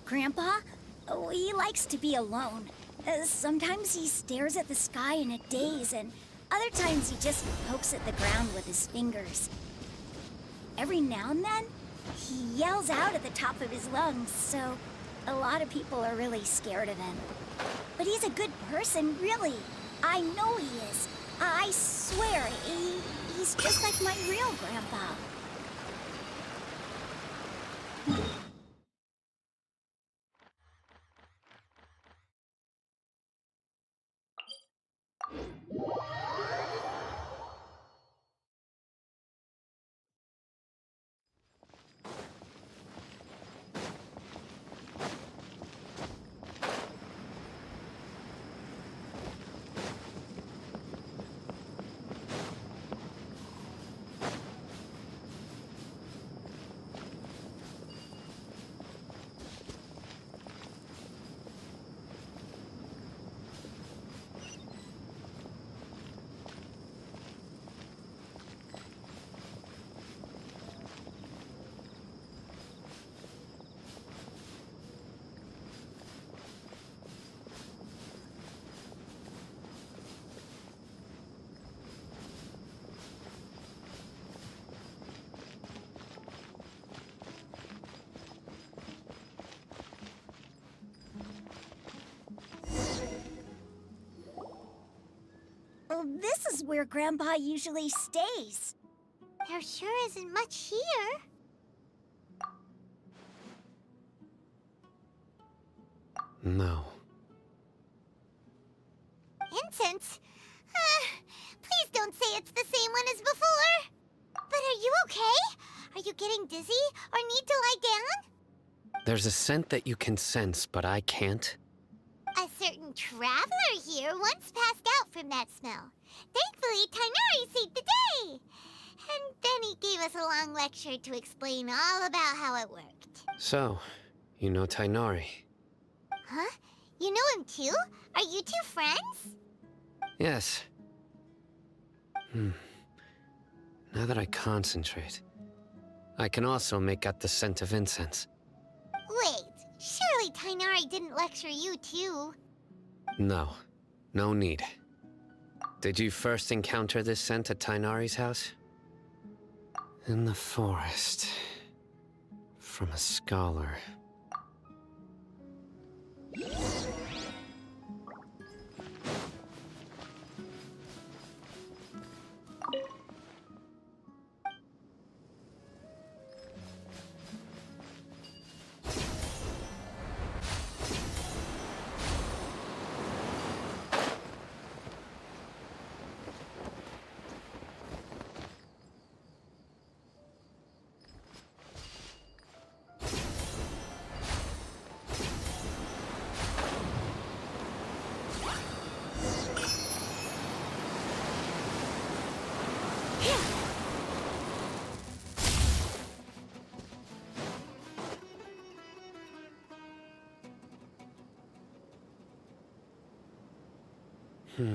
Grandpa? Oh, he likes to be alone. Sometimes he stares at the sky in a daze, and other times he just pokes at the ground with his fingers. Every now and then, he yells out at the top of his lungs, so a lot of people are really scared of him. But he's a good person, really. I know he is. I swear, he's just like my real grandpa. Well, this is where Grandpa usually stays. There sure isn't much here. No. Incense? Please don't say it's the same one as before. But are you okay? Are you getting dizzy or need to lie down? There's a scent that you can sense, but I can't. A certain traveler here once passed out from that smell. Thankfully, Tighnari saved the day. And then he gave us a long lecture to explain all about how it worked. So, you know Tighnari? Huh? You know him too? Are you two friends? Yes. Now that I concentrate, I can also make out the scent of incense. Wait, surely Tighnari didn't lecture you too? No. No need. Did you first encounter this scent at Tighnari's house? In the forest. From a scholar. What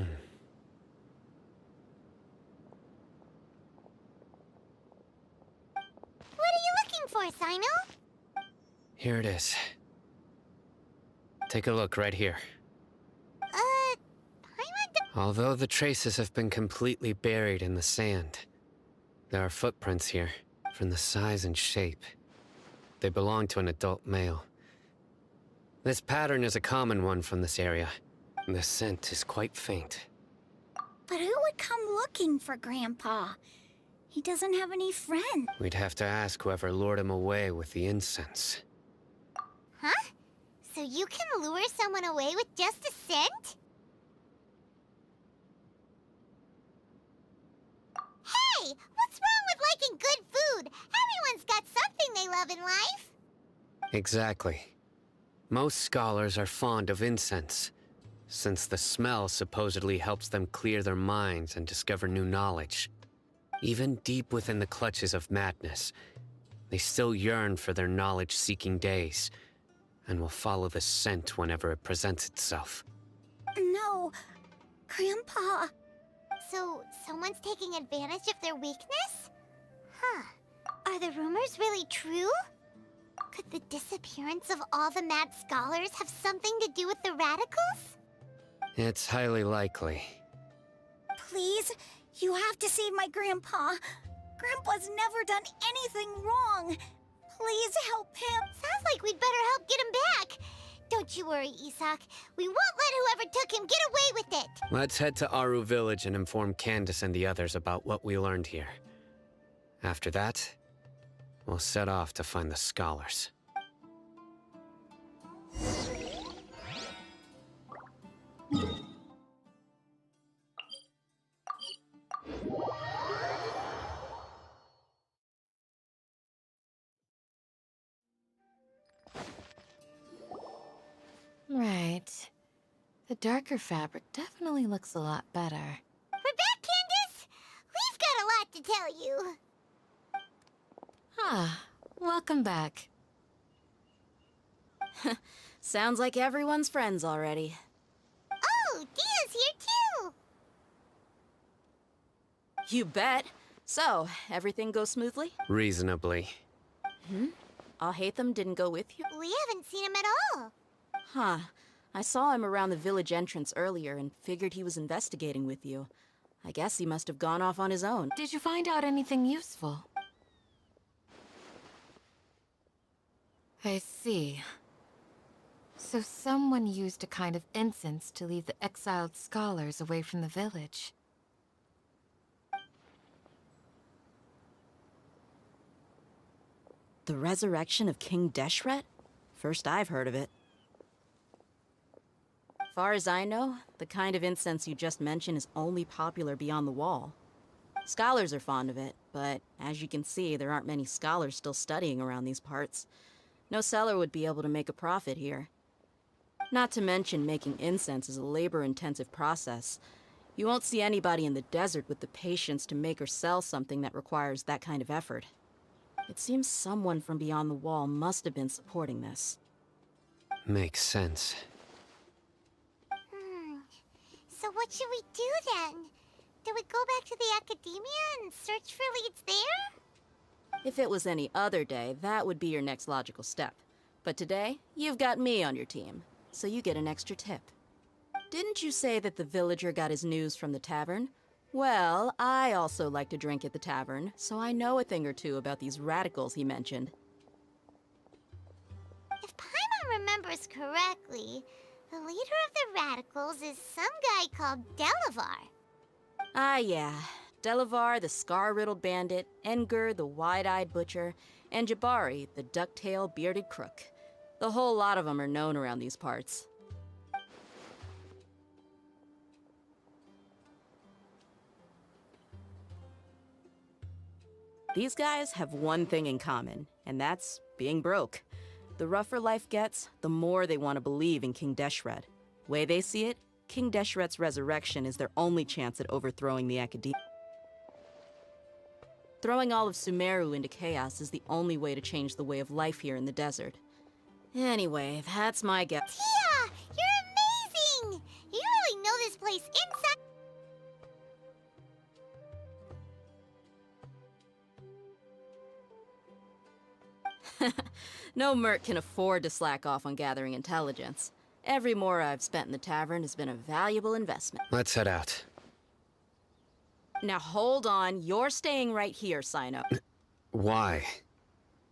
are you looking for, Sino? Here it is. Take a look right here. Although the traces have been completely buried in the sand, there are footprints here, from the size and shape. They belong to an adult male. This pattern is a common one from this area. The scent is quite faint. But who would come looking for Grandpa? He doesn't have any friends. We'd have to ask whoever lured him away with the incense. Huh? So you can lure someone away with just a scent? Hey! What's wrong with liking good food? Everyone's got something they love in life. Exactly. Most scholars are fond of incense, since the smell supposedly helps them clear their minds and discover new knowledge. Even deep within the clutches of madness, they still yearn for their knowledge-seeking days, and will follow the scent whenever it presents itself. No, Grandpa. So, someone's taking advantage of their weakness? Huh. Are the rumors really true? Could the disappearance of all the mad scholars have something to do with the radicals? It's highly likely. Please, you have to save my grandpa. Grandpa's never done anything wrong. Please help him. Sounds like we'd better help get him back. Don't you worry, Isak. We won't let whoever took him get away with it. Let's head to Aru Village and inform Candace and the others about what we learned here. After that, we'll set off to find the scholars. Right. The darker fabric definitely looks a lot better. We're back, Candace! We've got a lot to tell you. Ah, welcome back. Sounds like everyone's friends already. Oh, Dia's here too! You bet. So, everything goes smoothly? Reasonably. Alhaitham didn't go with you? We haven't seen him at all. Huh. I saw him around the village entrance earlier and figured he was investigating with you. I guess he must have gone off on his own. Did you find out anything useful? I see. So someone used a kind of incense to lead the exiled scholars away from the village. The resurrection of King Deshret? First I've heard of it. Far as I know, the kind of incense you just mentioned is only popular beyond the wall. Scholars are fond of it, but as you can see, there aren't many scholars still studying around these parts. No seller would be able to make a profit here. Not to mention making incense is a labor-intensive process. You won't see anybody in the desert with the patience to make or sell something that requires that kind of effort. It seems someone from beyond the wall must have been supporting this. Makes sense. So what should we do then? Do we go back to the academia and search for leads there? If it was any other day, that would be your next logical step. But today, you've got me on your team, so you get an extra tip. Didn't you say that the villager got his news from the tavern? Well, I also like to drink at the tavern, so I know a thing or two about these radicals he mentioned. If Paimon remembers correctly, the leader of the radicals is some guy called Delavar. Ah, yeah. Delavar, the scar-riddled bandit, Engur, the wide-eyed butcher, and Jabari, the duck-tailed bearded crook. The whole lot of them are known around these parts. These guys have one thing in common, and that's being broke. The rougher life gets, the more they want to believe in King Deshret. Way they see it, King Deshret's resurrection is their only chance at overthrowing the academia. Throwing all of Sumeru into chaos is the only way to change the way of life here in the desert. Anyway, that's my guess. Tia! You're amazing! You really know this place inside. No merc can afford to slack off on gathering intelligence. Every more I've spent in the tavern has been a valuable investment. Let's head out. Now hold on, you're staying right here, Sino. Why?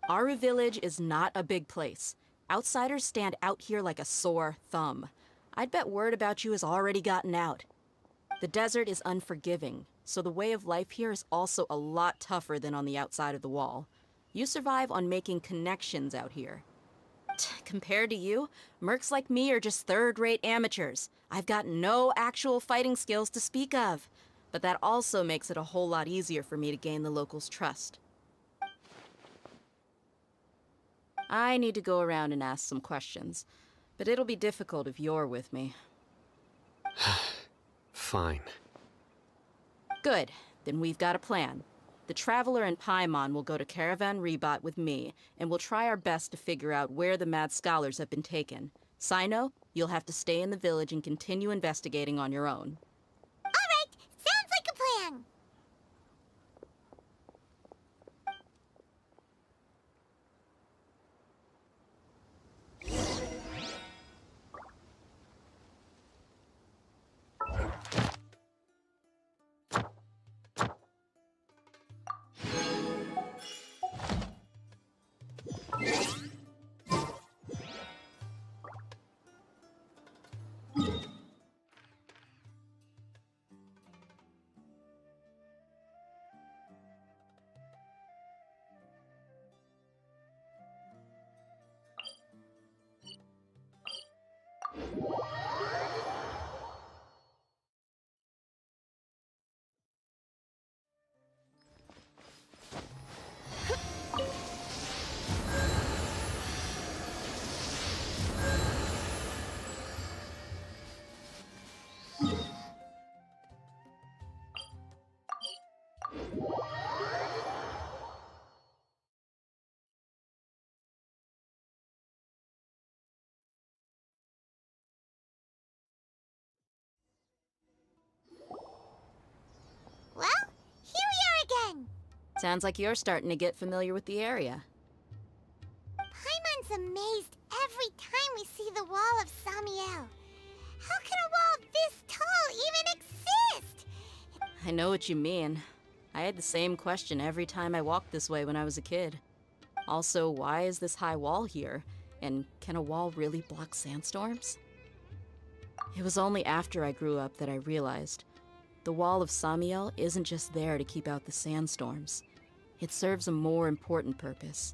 Aru Village is not a big place. Outsiders stand out here like a sore thumb. I'd bet word about you has already gotten out. The desert is unforgiving, so the way of life here is also a lot tougher than on the outside of the wall. You survive on making connections out here. Compared to you, mercs like me are just third-rate amateurs. I've got no actual fighting skills to speak of. But that also makes it a whole lot easier for me to gain the locals' trust. I need to go around and ask some questions, but it'll be difficult if you're with me. Fine. Good, then we've got a plan. The Traveler and Paimon will go to Caravan Rebot with me, and we'll try our best to figure out where the mad scholars have been taken. Sino, you'll have to stay in the village and continue investigating on your own. All right, sounds like a plan. Well, here we are again. Sounds like you're starting to get familiar with the area. Paimon's amazed every time we see the wall of Samiel. How can a wall this tall even exist? I know what you mean. I had the same question every time I walked this way when I was a kid. Also, why is this high wall here? And can a wall really block sandstorms? It was only after I grew up that I realized the wall of Samiel isn't just there to keep out the sandstorms. It serves a more important purpose,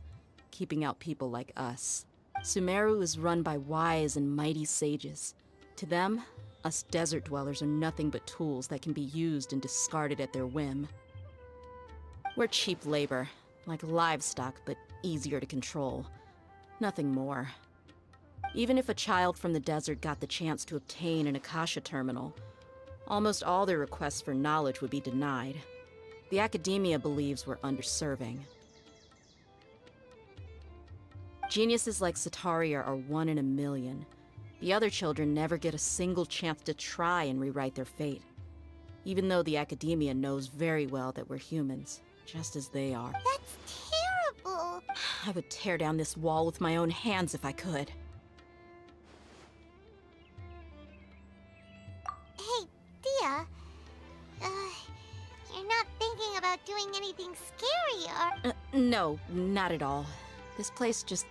keeping out people like us. Sumeru is run by wise and mighty sages. To them, us desert dwellers are nothing but tools that can be used and discarded at their whim. We're cheap labor, like livestock, but easier to control. Nothing more. Even if a child from the desert got the chance to obtain an Akasha terminal, almost all their requests for knowledge would be denied. The academia believes we're underserving. Geniuses like Sataria are one in a million. The other children never get a single chance to try and rewrite their fate, even though the academia knows very well that we're humans, just as they are. That's terrible. I would tear down this wall with my own hands if I could. Hey, Dia. You're not thinking about doing anything scary, or... No, not at all. This place just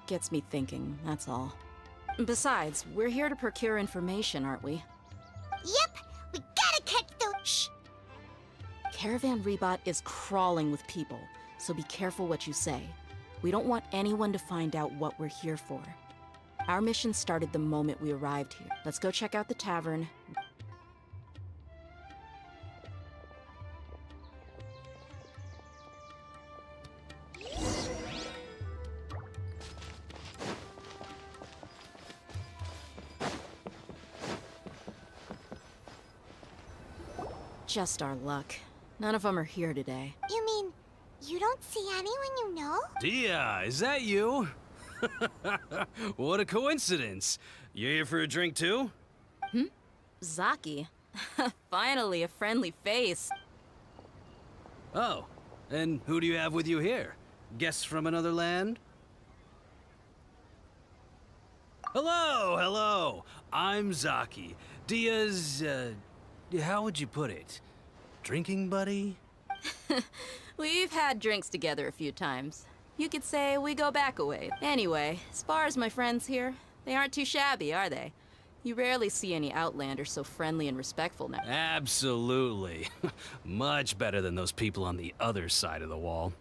gets me thinking, that's all. Besides, we're here to procure information, aren't we? Yep, we gotta catch those... Shh! Caravan Rebot is crawling with people, so be careful what you say. We don't want anyone to find out what we're here for. Our mission started the moment we arrived here. Let's go check out the tavern. Just our luck. None of them are here today. You mean, you don't see anyone you know? Dia, is that you? What a coincidence. You here for a drink too? Zaki. Finally, a friendly face. Oh, and who do you have with you here? Guests from another land? Hello, hello. I'm Zaki. Dia's, how would you put it? Drinking buddy? We've had drinks together a few times. You could say we go back a way. Anyway, as far as my friends here, they aren't too shabby, are they? You rarely see any Outlanders so friendly and respectful now. Absolutely. Much better than those people on the other side of the wall.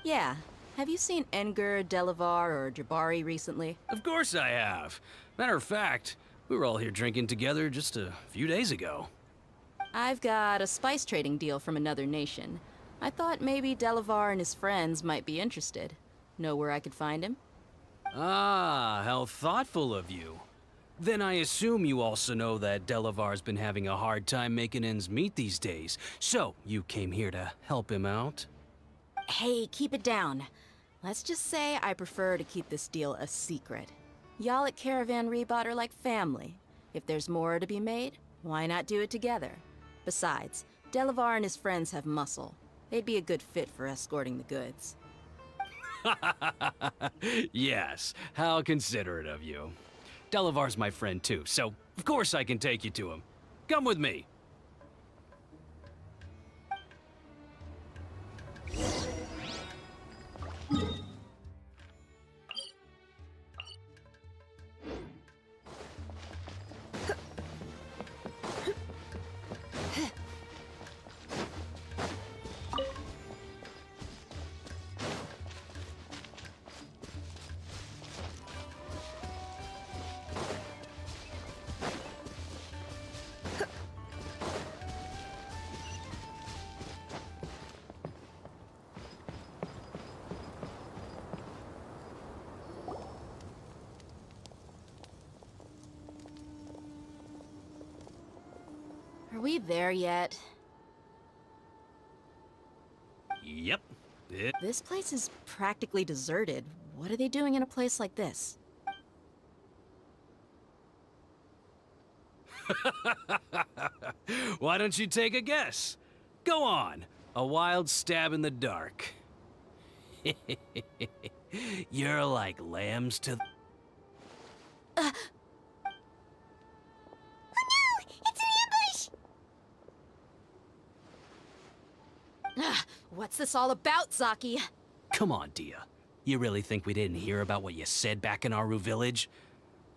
Yeah. Have you seen Engur, Delavar, or Jabari recently? Of course I have. Matter of fact, we were all here drinking together just a few days ago. I've got a spice trading deal from another nation. I thought maybe Delavar and his friends might be interested. Know where I could find him? Ah, how thoughtful of you. Then I assume you also know that Delavar's been having a hard time making ends meet these days, so you came here to help him out? Hey, keep it down. Let's just say I prefer to keep this deal a secret. Y'all at Caravan Rebot are like family. If there's more to be made, why not do it together? Besides, Delavar and his friends have muscle. They'd be a good fit for escorting the goods. Yes, how considerate of you. Delavar's my friend too, so of course I can take you to him. Come with me. Are we there yet? Yep. This place is practically deserted. What are they doing in a place like this? Why don't you take a guess? Go on. A wild stab in the dark. You're like lambs to... Oh no! It's an ambush! What's this all about, Zaki? Come on, Dia. You really think we didn't hear about what you said back in Aru village?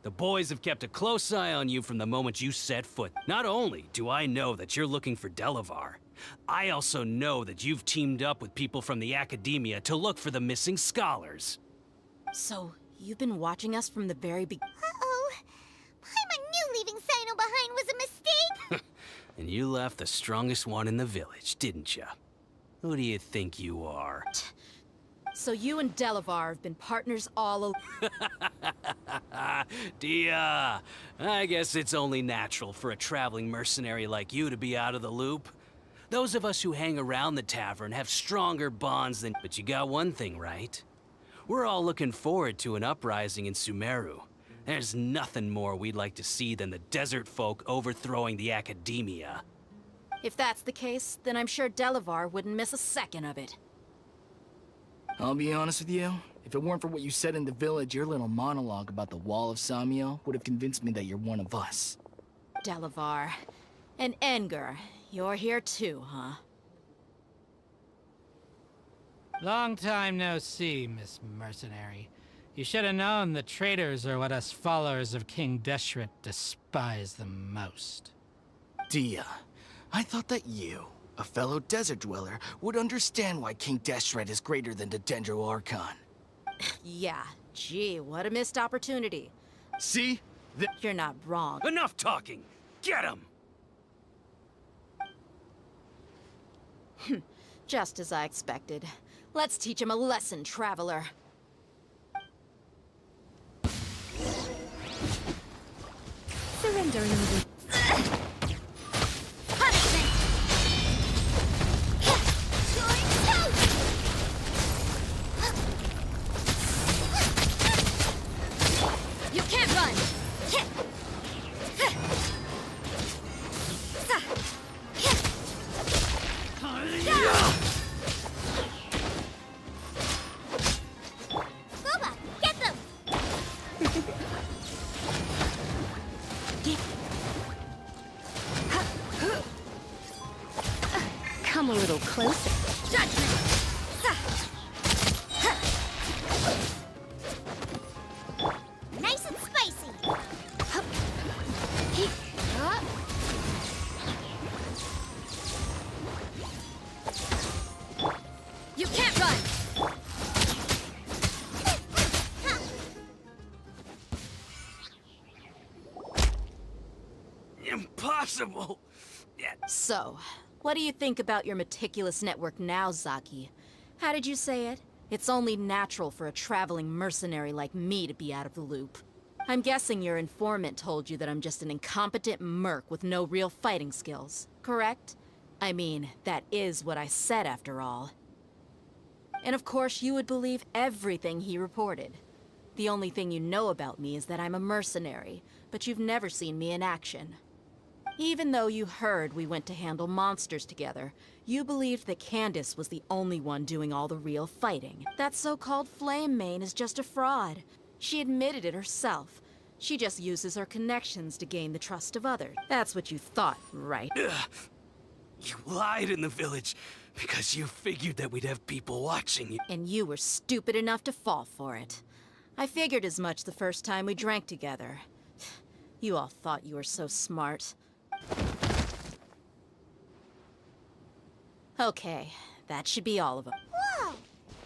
The boys have kept a close eye on you from the moment you set foot. Not only do I know that you're looking for Delavar, I also know that you've teamed up with people from the academia to look for the missing scholars. So, you've been watching us from the very beginning? Uh-oh. Paimon knew leaving Sino behind was a mistake! And you left the strongest one in the village, didn't you? Who do you think you are? So you and Delavar have been partners all along. Dia, I guess it's only natural for a traveling mercenary like you to be out of the loop. Those of us who hang around the tavern have stronger bonds than... But you got one thing right. We're all looking forward to an uprising in Sumeru. There's nothing more we'd like to see than the desert folk overthrowing the academia. If that's the case, then I'm sure Delavar wouldn't miss a second of it. I'll be honest with you. If it weren't for what you said in the village, your little monologue about the Wall of Samiel would have convinced me that you're one of us. Delavar. And Enger, you're here too, huh? Long time no see, Miss Mercenary. You should have known the traitors are what us followers of King Deshret despise the most. Dia, I thought that you, a fellow desert dweller, would understand why King Deshret is greater than the Dendro Archon. Yeah, gee, what a missed opportunity. See? You're not wrong. Enough talking! Get him! Just as I expected. Let's teach him a lesson, traveler. Surrendering the... You can't run! Boba, get them! Come a little closer. Nice and spicy! You can't run! Impossible! Yeah. So, what do you think about your meticulous network now, Zaki? How did you say it? It's only natural for a traveling mercenary like me to be out of the loop. I'm guessing your informant told you that I'm just an incompetent merc with no real fighting skills, correct? I mean, that is what I said after all. And of course, you would believe everything he reported. The only thing you know about me is that I'm a mercenary, but you've never seen me in action. Even though you heard we went to handle monsters together, you believed that Candace was the only one doing all the real fighting. That so-called Flame Mane is just a fraud. She admitted it herself. She just uses her connections to gain the trust of others. That's what you thought, right? You lied in the village because you figured that we'd have people watching you. And you were stupid enough to fall for it. I figured as much the first time we drank together. You all thought you were so smart. Okay, that should be all of them. Whoa!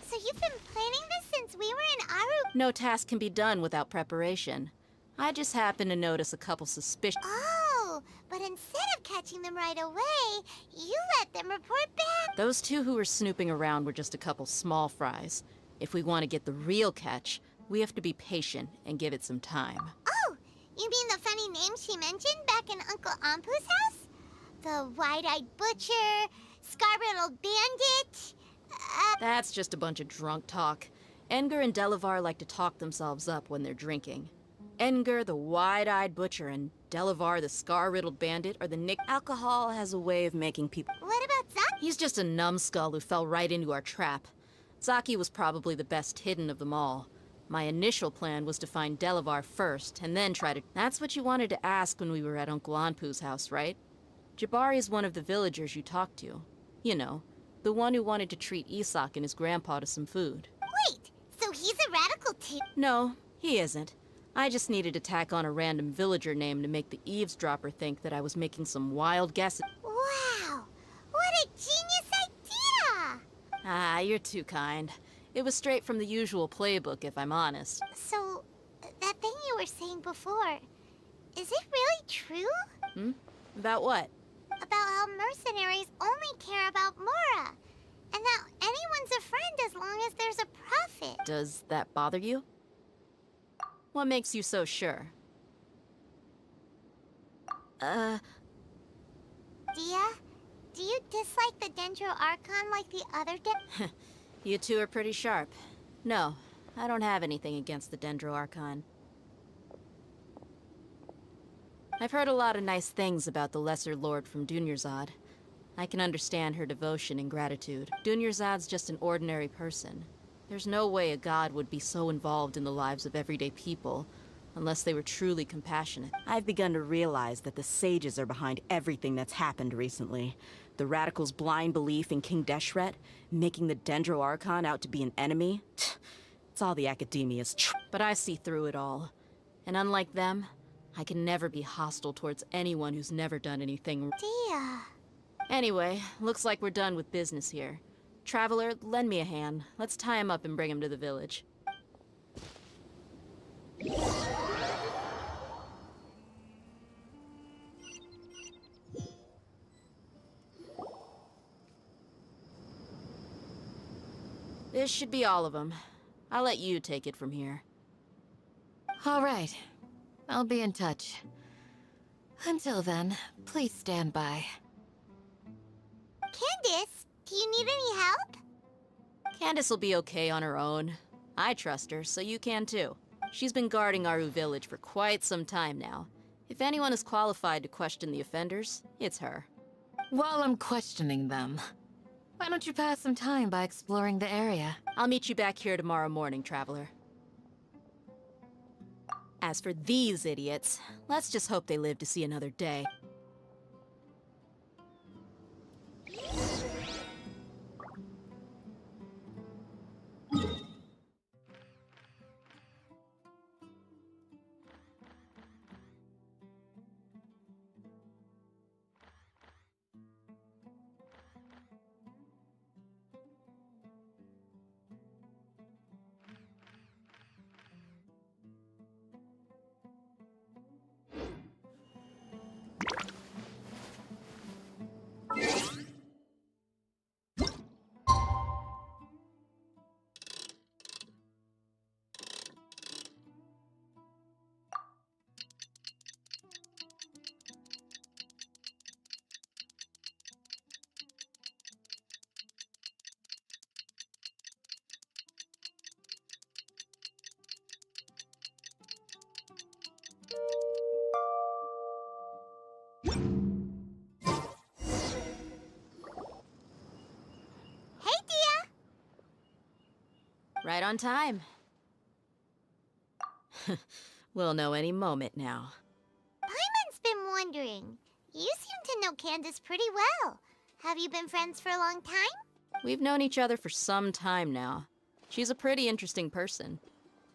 So you've been planning this since we were in Aru? No task can be done without preparation. I just happened to notice a couple suspicious... Oh, but instead of catching them right away, you let them report back. Those two who were snooping around were just a couple small fries. If we want to get the real catch, we have to be patient and give it some time. Oh, you mean the funny name she mentioned back in Uncle Ampu's house? The wide-eyed butcher, scar-riddled bandit. That's just a bunch of drunk talk. Edgar and Delavar like to talk themselves up when they're drinking. Edgar, the wide-eyed butcher, and Delavar, the scar-riddled bandit, are the nick. Alcohol has a way of making people... What about Zaki? He's just a numbskull who fell right into our trap. Zaki was probably the best hidden of them all. My initial plan was to find Delavar first, and then try to... That's what you wanted to ask when we were at Uncle Anpu's house, right? Jabari is one of the villagers you talked to. You know, the one who wanted to treat Isak and his grandpa to some food. Wait, so he's a radical too? No, he isn't. I just needed to tack on a random villager name to make the eavesdropper think that I was making some wild guesses. Wow, what a genius idea! Ah, you're too kind. It was straight from the usual playbook, if I'm honest. So, that thing you were saying before, is it really true? About what? About how mercenaries only care about Mora, and that anyone's a friend as long as there's a profit. Does that bother you? What makes you so sure? Dia, do you dislike the Dendro Archon like the other You two are pretty sharp. No, I don't have anything against the Dendro Archon. I've heard a lot of nice things about the Lesser Lord from Dunyarzad. I can understand her devotion and gratitude. Dunyarzad's just an ordinary person. There's no way a god would be so involved in the lives of everyday people, unless they were truly compassionate. I've begun to realize that the sages are behind everything that's happened recently. The radicals' blind belief in King Deshret, making the Dendro Archon out to be an enemy. It's all the academia's But I see through it all. And unlike them, I can never be hostile towards anyone who's never done anything. Dia. Anyway, looks like we're done with business here. Traveler, lend me a hand. Let's tie him up and bring him to the village. This should be all of them. I'll let you take it from here. All right. I'll be in touch. Until then, please stand by. Candace, do you need any help? Candace will be okay on her own. I trust her, so you can too. She's been guarding Aru village for quite some time now. If anyone is qualified to question the offenders, it's her. While I'm questioning them, why don't you pass some time by exploring the area? I'll meet you back here tomorrow morning, Traveler. As for these idiots, let's just hope they live to see another day. Hey, Dia! Right on time. We'll know any moment now. Paimon's been wondering. You seem to know Candace pretty well. Have you been friends for a long time? We've known each other for some time now. She's a pretty interesting person.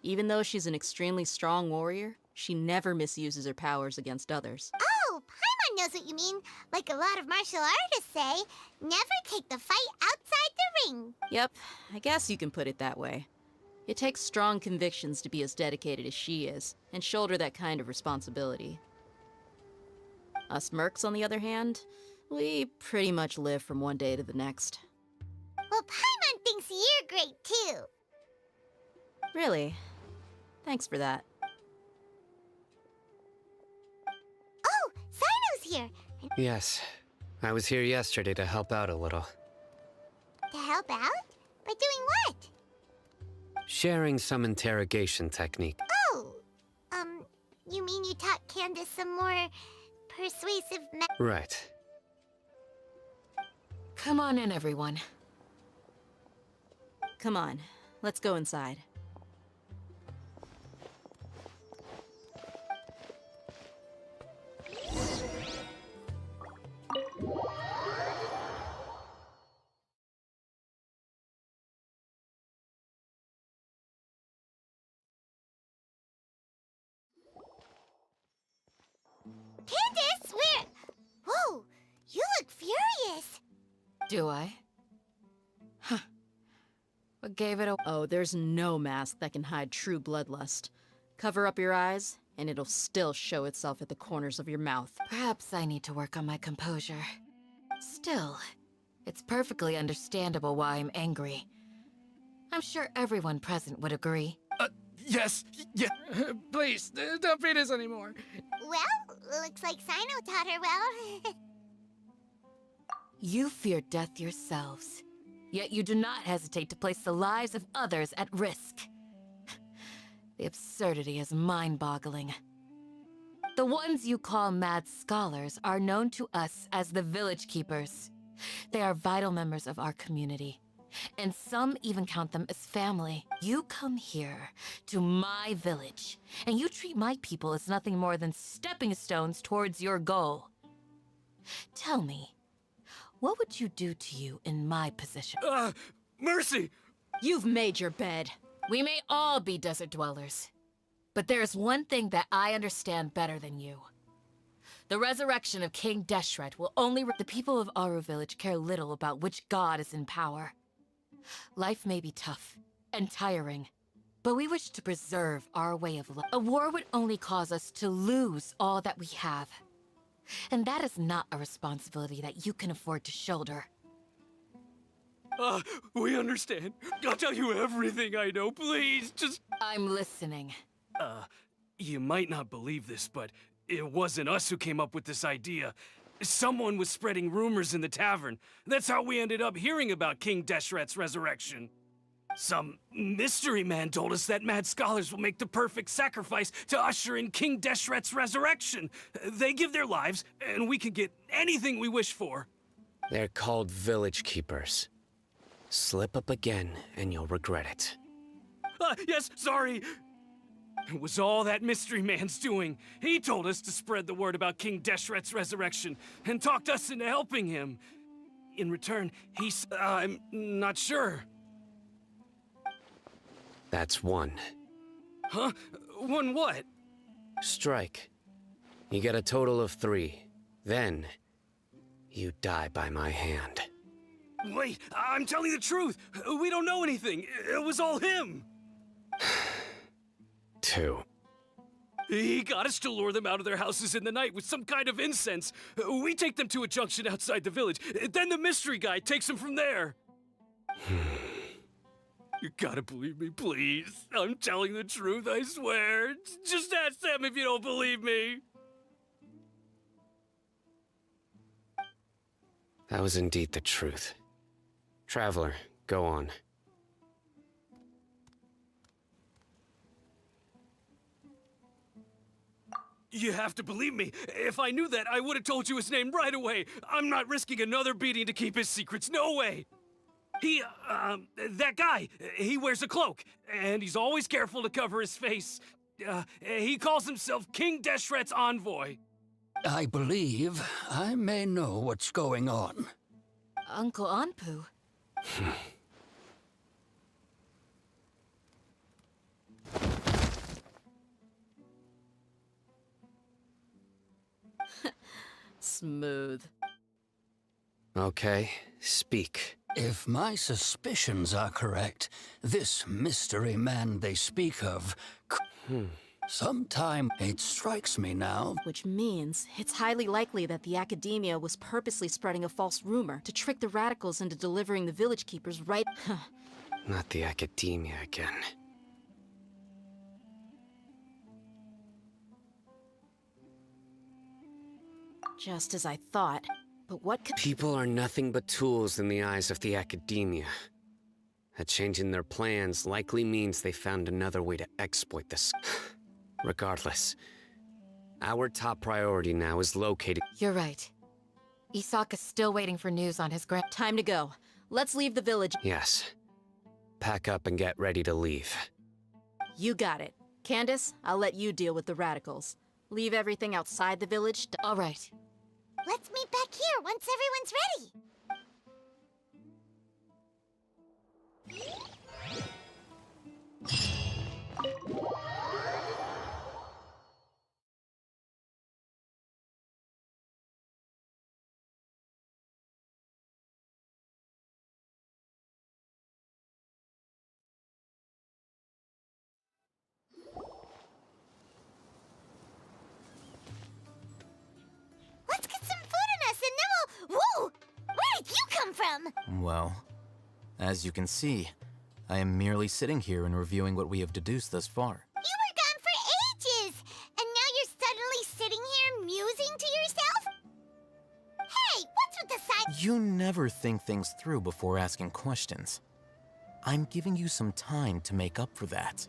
Even though she's an extremely strong warrior, she never misuses her powers against others. Oh, Paimon knows what you mean. Like a lot of martial artists say, never take the fight outside the ring. Yep, I guess you can put it that way. It takes strong convictions to be as dedicated as she is, and shoulder that kind of responsibility. Us mercs, on the other hand, we pretty much live from one day to the next. Well, Paimon thinks you're great too. Really? Thanks for that. Oh, Cyno's here. Yes. I was here yesterday to help out a little. To help out? By doing what? Sharing some interrogation technique. Oh, you mean you taught Candace some more persuasive Right. Come on in, everyone. Come on, let's go inside. Candace, where? Whoa, you look furious. Do I? Huh. What gave it away? Oh, there's no mask that can hide true bloodlust. Cover up your eyes, and it'll still show itself at the corners of your mouth. Perhaps I need to work on my composure. Still, it's perfectly understandable why I'm angry. I'm sure everyone present would agree. Yes, yeah. Please, don't beat us anymore. Well, looks like Sino taught her well. You fear death yourselves, yet you do not hesitate to place the lives of others at risk. The absurdity is mind-boggling. The ones you call mad scholars are known to us as the Village Keepers. They are vital members of our community, and some even count them as family. You come here, to my village, and you treat my people as nothing more than stepping stones towards your goal. Tell me, what would you do to you in my position? Mercy! You've made your bed. We may all be desert dwellers, but there's one thing that I understand better than you. The resurrection of King Deshret will only... The people of Aru Village care little about which god is in power. Life may be tough and tiring, but we wish to preserve our way of life. A war would only cause us to lose all that we have. And that is not a responsibility that you can afford to shoulder. We understand. I'll tell you everything I know, please. Just... I'm listening. You might not believe this, but it wasn't us who came up with this idea. Someone was spreading rumors in the tavern. That's how we ended up hearing about King Deshret's resurrection. Some mystery man told us that mad scholars will make the perfect sacrifice to usher in King Deshret's resurrection. They give their lives, and we can get anything we wish for. They're called Village Keepers. Slip up again, and you'll regret it. Yes, sorry. It was all that mystery man's doing. He told us to spread the word about King Deshret's resurrection, and talked us into helping him. In return, I'm not sure. That's one. Huh? One what? Strike. You get a total of 3. Then, you die by my hand. Wait, I'm telling the truth. We don't know anything. It was all him. 2. He got us to lure them out of their houses in the night with some kind of incense. We take them to a junction outside the village. Then the mystery guy takes them from there. You gotta believe me, please. I'm telling the truth, I swear. Just ask them if you don't believe me. That was indeed the truth. Traveler, go on. You have to believe me. If I knew that, I would have told you his name right away. I'm not risking another beating to keep his secrets. No way. That guy, he wears a cloak, and he's always careful to cover his face. He calls himself King Deshret's envoy. I believe I may know what's going on. Uncle Anpu. Smooth. Okay, speak. If my suspicions are correct, this mystery man they speak of... Sometime it strikes me now. Which means it's highly likely that the academia was purposely spreading a false rumor to trick the radicals into delivering the village keepers right... Not the academia again. Just as I thought. But what could... People are nothing but tools in the eyes of the academia. A change in their plans likely means they found another way to exploit this. Regardless, our top priority now is locating... You're right. Isaka's still waiting for news on his Time to go. Let's leave the village. Yes. Pack up and get ready to leave. You got it. Candace, I'll let you deal with the radicals. Leave everything outside the village. All right. Let's meet back here once everyone's ready. Let's get some food in us and then we'll... Whoa! Where did you come from? Well, as you can see, I am merely sitting here and reviewing what we have deduced thus far. You were gone for ages! And now you're suddenly sitting here musing to yourself? Hey, what's with the side... You never think things through before asking questions. I'm giving you some time to make up for that.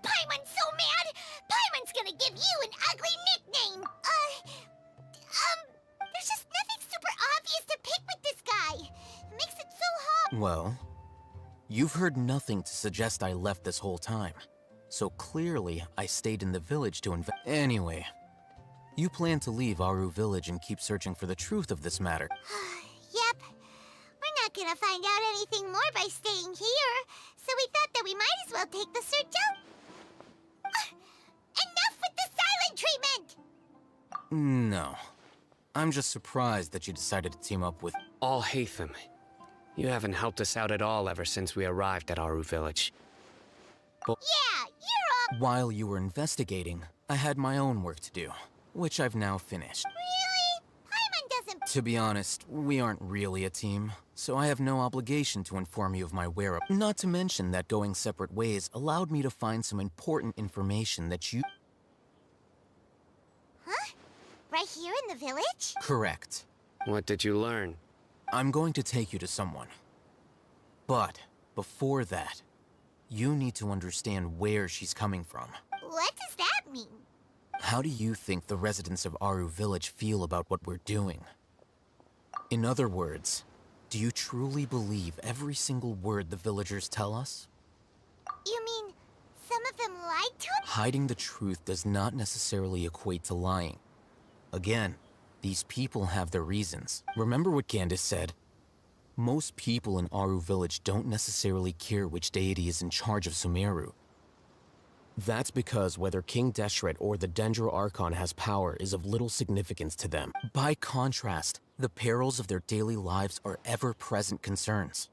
Paimon's so mad! Paimon's gonna give you an ugly nickname! There's just nothing super obvious to pick with this guy. It makes it so hard. Well, you've heard nothing to suggest I left this whole time. So clearly, I stayed in the village to Anyway, you plan to leave Aru Village and keep searching for the truth of this matter. Yep. We're not gonna find out anything more by staying here, so we thought that we might as well take the search out. Enough with the silent treatment! No. I'm just surprised that you decided to team up with... All Hatham. You haven't helped us out at all ever since we arrived at Aru Village. Yeah, you're all... While you were investigating, I had my own work to do, which I've now finished. Really? Paimon doesn't... To be honest, we aren't really a team, so I have no obligation to inform you of my whereabouts. Not to mention that going separate ways allowed me to find some important information that you... Huh? Right here in the village? Correct. What did you learn? I'm going to take you to someone. But, before that, you need to understand where she's coming from. What does that mean? How do you think the residents of Aru Village feel about what we're doing? In other words, do you truly believe every single word the villagers tell us? You mean, some of them lied to us? Hiding the truth does not necessarily equate to lying. Again, these people have their reasons. Remember what Candace said? Most people in Aru Village don't necessarily care which deity is in charge of Sumeru. That's because whether King Deshret or the Dendro Archon has power is of little significance to them. By contrast, the perils of their daily lives are ever-present concerns.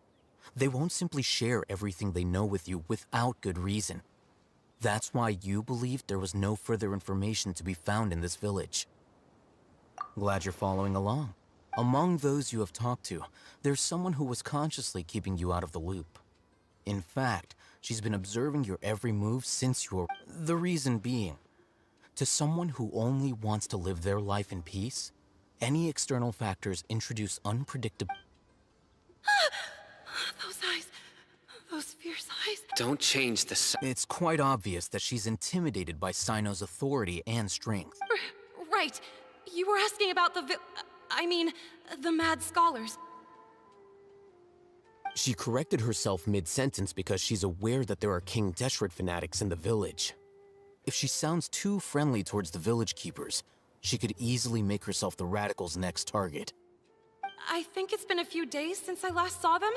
They won't simply share everything they know with you without good reason. That's why you believed there was no further information to be found in this village. Glad you're following along. Among those you have talked to, there's someone who was consciously keeping you out of the loop. In fact, she's been observing your every move since you were... The reason being, to someone who only wants to live their life in peace, any external factors introduce unpredictable... Those eyes. Those fierce eyes. Don't change the... It's quite obvious that she's intimidated by Sino's authority and strength. Right. You were asking about the mad scholars. She corrected herself mid-sentence because she's aware that there are King Deshret fanatics in the village. If she sounds too friendly towards the village keepers, she could easily make herself the radicals' next target. I think it's been a few days since I last saw them.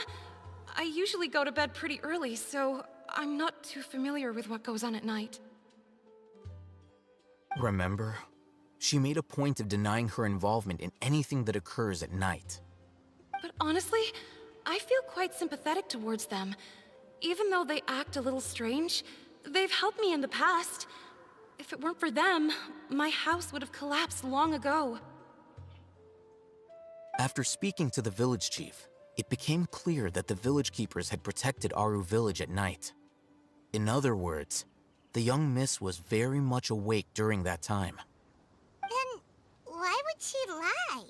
I usually go to bed pretty early, so I'm not too familiar with what goes on at night. Remember? She made a point of denying her involvement in anything that occurs at night. But honestly, I feel quite sympathetic towards them. Even though they act a little strange, they've helped me in the past. If it weren't for them, my house would have collapsed long ago. After speaking to the village chief, it became clear that the village keepers had protected Aru Village at night. In other words, the young miss was very much awake during that time. Then, why would she lie?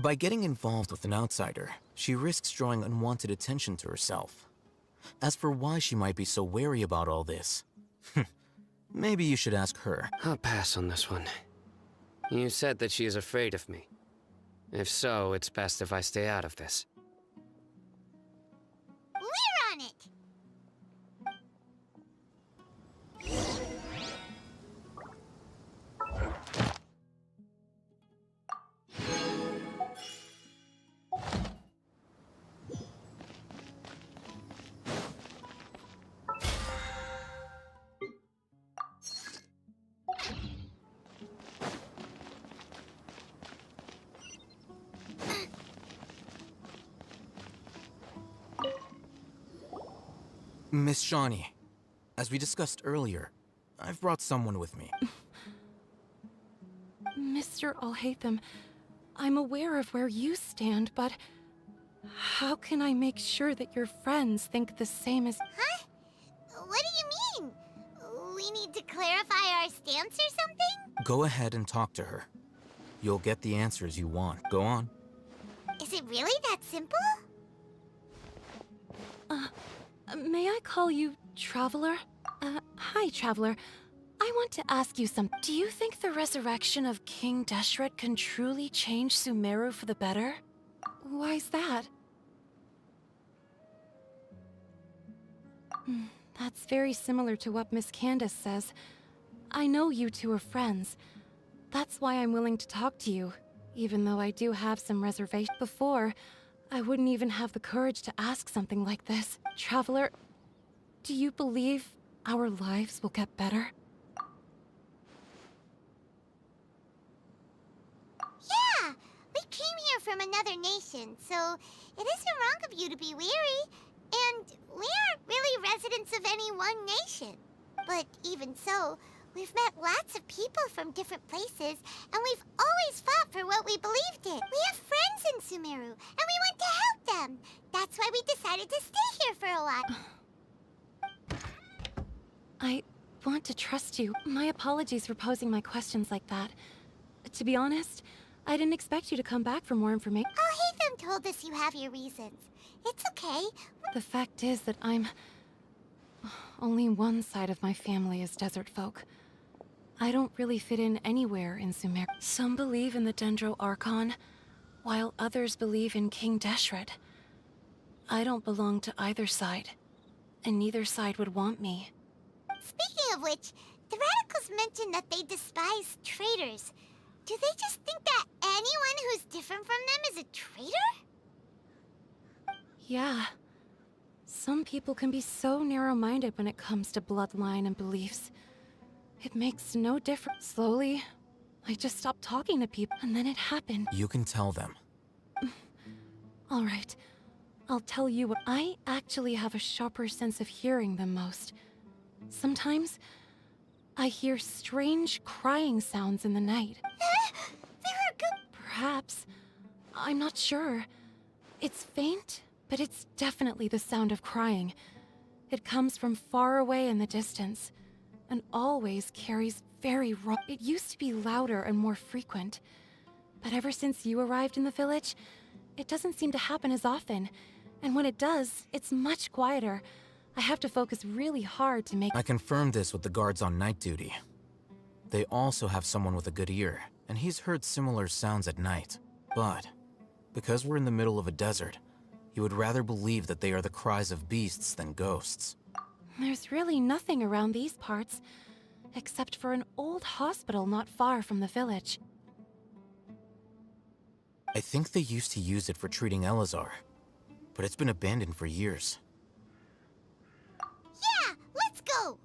By getting involved with an outsider, she risks drawing unwanted attention to herself. As for why she might be so wary about all this, maybe you should ask her. I'll pass on this one. You said that she is afraid of me. If so, it's best if I stay out of this. We're on it! Miss Shawnee, as we discussed earlier, I've brought someone with me. Mr. Alhaitham, I'm aware of where you stand, but how can I make sure that your friends think the same as— Huh? What do you mean? We need to clarify our stance or something? Go ahead and talk to her. You'll get the answers you want. Go on. Is it really that simple? May I call you Traveler? Hi, Traveler. I want to ask you something. Do you think the resurrection of King Deshret can truly change Sumeru for the better? Why's that? That's very similar to what Miss Candace says. I know you two are friends. That's why I'm willing to talk to you, even though I do have some reservations. Before, I wouldn't even have the courage to ask something like this. Traveler, do you believe our lives will get better? Yeah! We came here from another nation, so it isn't wrong of you to be weary. And we aren't really residents of any one nation. But even so, we've met lots of people from different places, and we've always fought for what we believed in. We have friends in Sumeru, and we want to help them. That's why we decided to stay here for a while. I want to trust you. My apologies for posing my questions like that. To be honest, I didn't expect you to come back for more information. Alhaitham told us you have your reasons. It's okay. The fact is that only one side of my family is desert folk. I don't really fit in anywhere in Sumer. Some believe in the Dendro Archon, while others believe in King Deshret. I don't belong to either side, and neither side would want me. Speaking of which, the Radicals mentioned that they despise traitors. Do they just think that anyone who's different from them is a traitor? Yeah. Some people can be so narrow-minded when it comes to bloodline and beliefs. It makes no difference. Slowly, I just stopped talking to people, and then it happened. You can tell them. All right. I'll tell you what. I actually have a sharper sense of hearing than most. Sometimes, I hear strange crying sounds in the night. Perhaps. I'm not sure. It's faint, but it's definitely the sound of crying. It comes from far away in the distance, and always carries very raw. It used to be louder and more frequent, but ever since you arrived in the village, it doesn't seem to happen as often, and when it does, it's much quieter. I have to focus really hard to make— I confirmed this with the guards on night duty. They also have someone with a good ear, and he's heard similar sounds at night. But because we're in the middle of a desert, you would rather believe that they are the cries of beasts than ghosts. There's really nothing around these parts, except for an old hospital not far from the village. I think they used to use it for treating Elazar, but it's been abandoned for years. Yeah, let's go!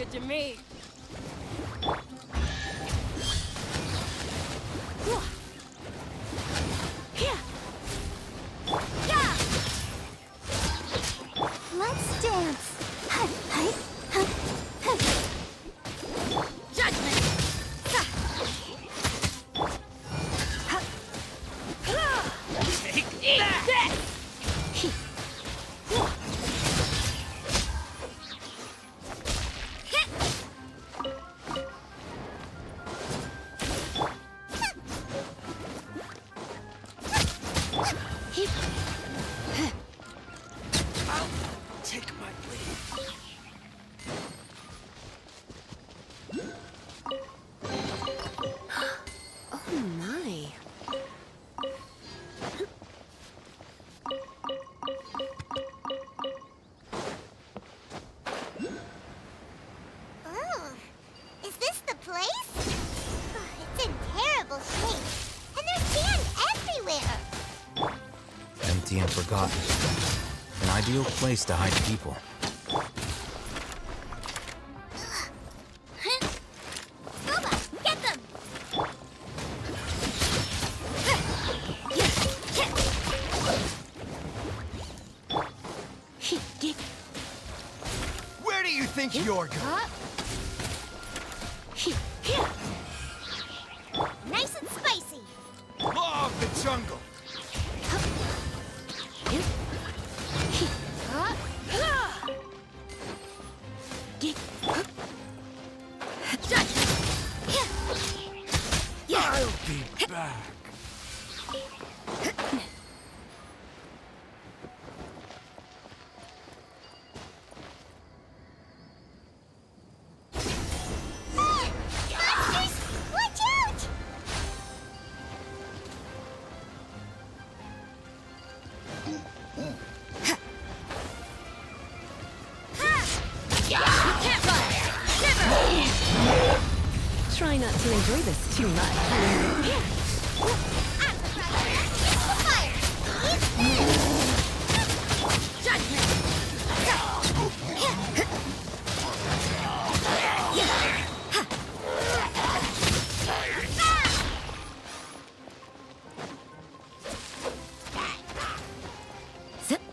good to me. Let's dance. Judgment! Take that! Take my lead. Oh my. Oh, is this the place? It's in terrible shape, and there's sand everywhere. Empty and forgotten. An ideal place to hide people. Boba, get them! Where do you think you're going? Nice and spicy! Law of the jungle! I'll be back. Monsters! Watch out! Try not to enjoy this too much.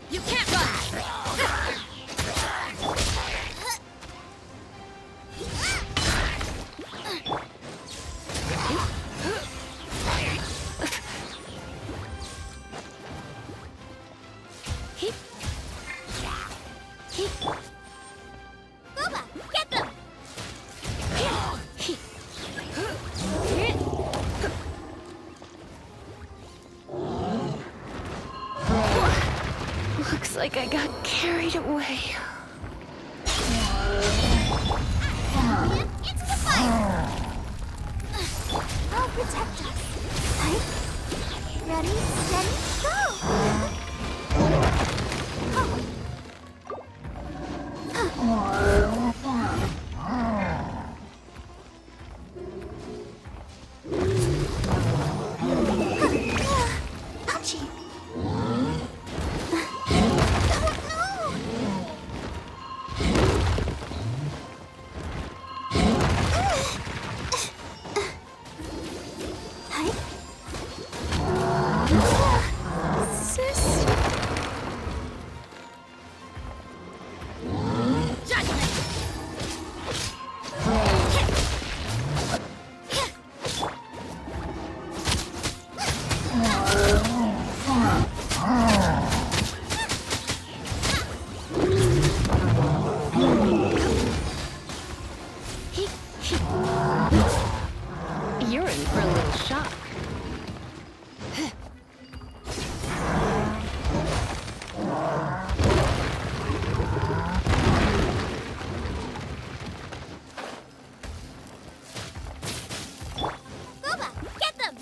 You can't run! Boba, get them! Looks like I got carried away. Into the fire! I'll protect us. Ready, steady, go! Ouchie! You're in for a little shock. Boba, get them!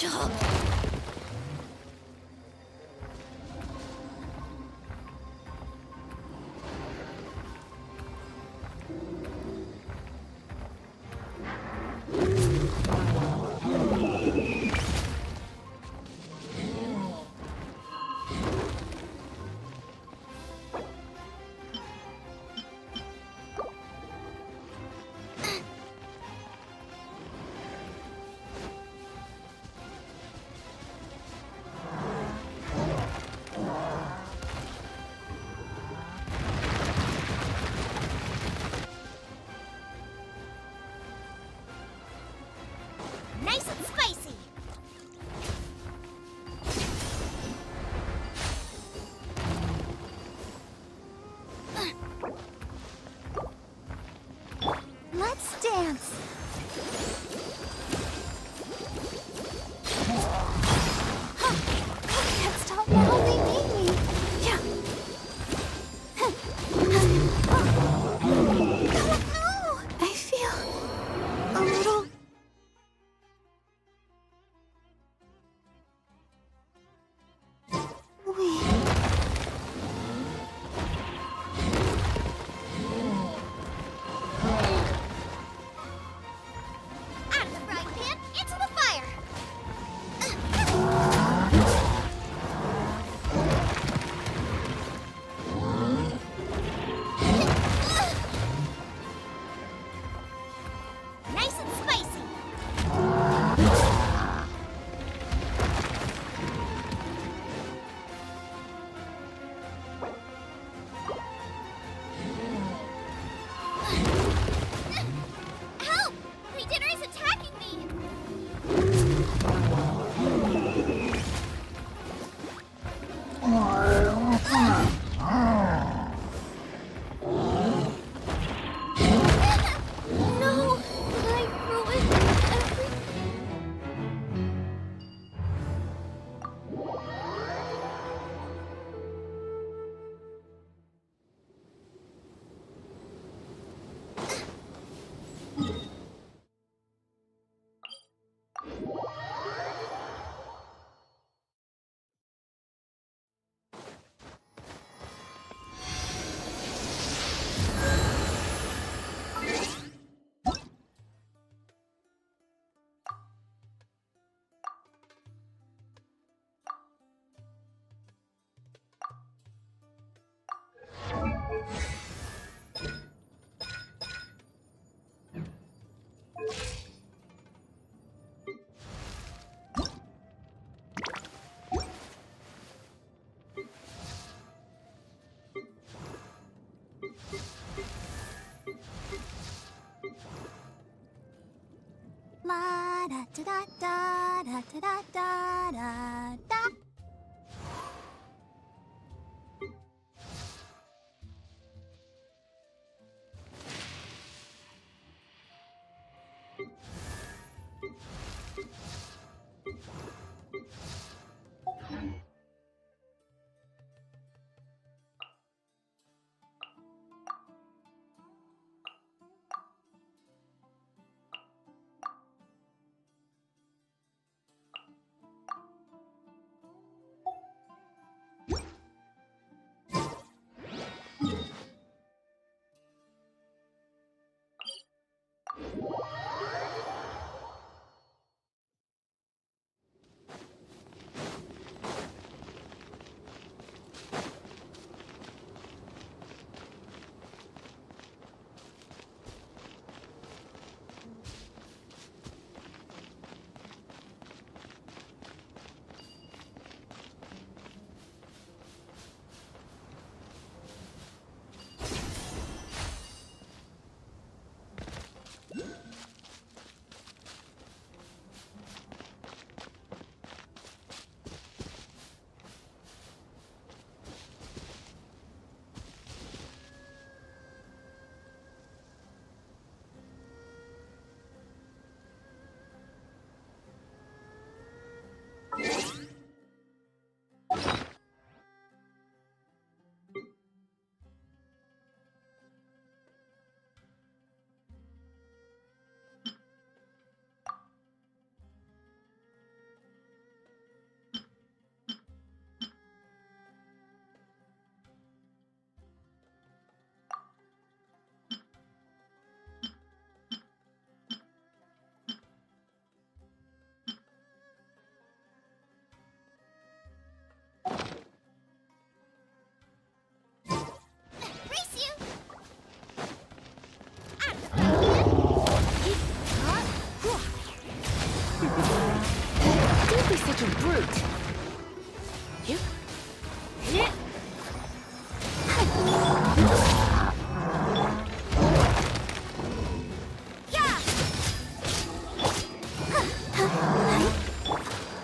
job. Nice and spicy. Let's dance. I can't stop now. They made me. Yeah. Oh, I feel a little. Out of the frying pan, into the fire! Nice and spicy! Help! My dinner is attacking me! No! I ruined everything! La da da da da da da da da da.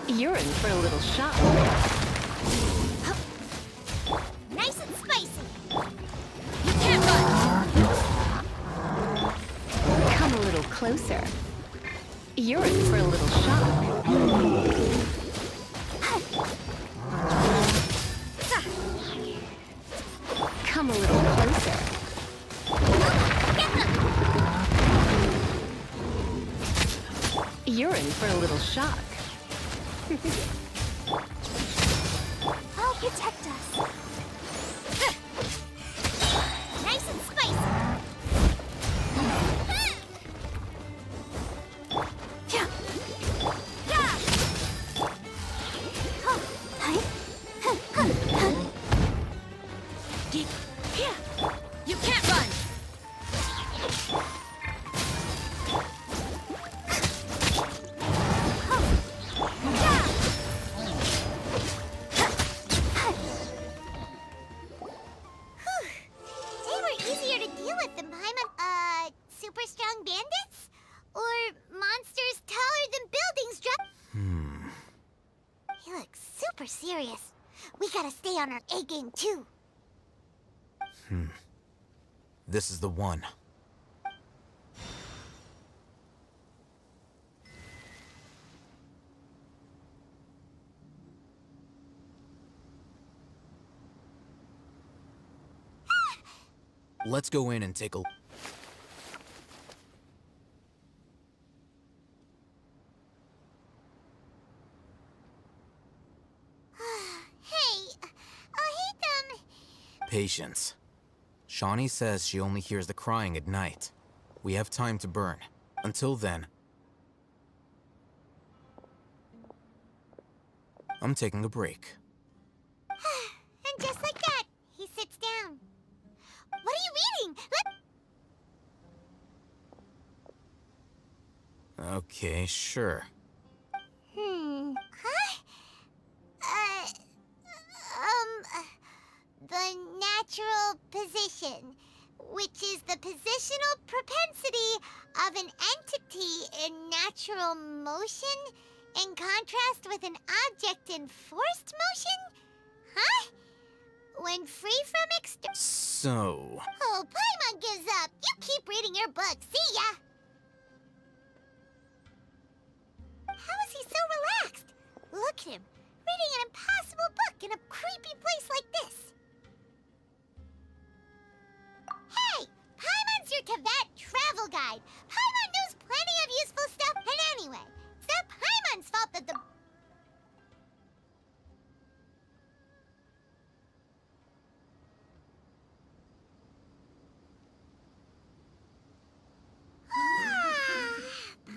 You're in for a little shock. Nice and spicy. You can't run. Come a little closer. You're in for a little shock. Come a little closer. You're in for a little shock. I'll protect us. Nice and spicy. You can't run! They were easier to deal with than Paimon. Super strong bandits? Or monsters taller than buildings He looks super serious. We gotta stay on our A game too. This is the one. Let's go in and take a... Hey, I'll hate them. Patience. Shawnee says she only hears the crying at night. We have time to burn. Until then... I'm taking a break. And just like that, he sits down. What are you reading? Okay, sure. Huh? The natural position, which is the positional propensity of an entity in natural motion in contrast with an object in forced motion? Huh? When free from So... Oh, Paimon gives up. You keep reading your book. See ya! How is he so relaxed? Look at him, reading an impossible book in a creepy place like this. Hey! Paimon's your Teyvat travel guide. Paimon knows plenty of useful stuff. And anyway, it's not Paimon's fault that the...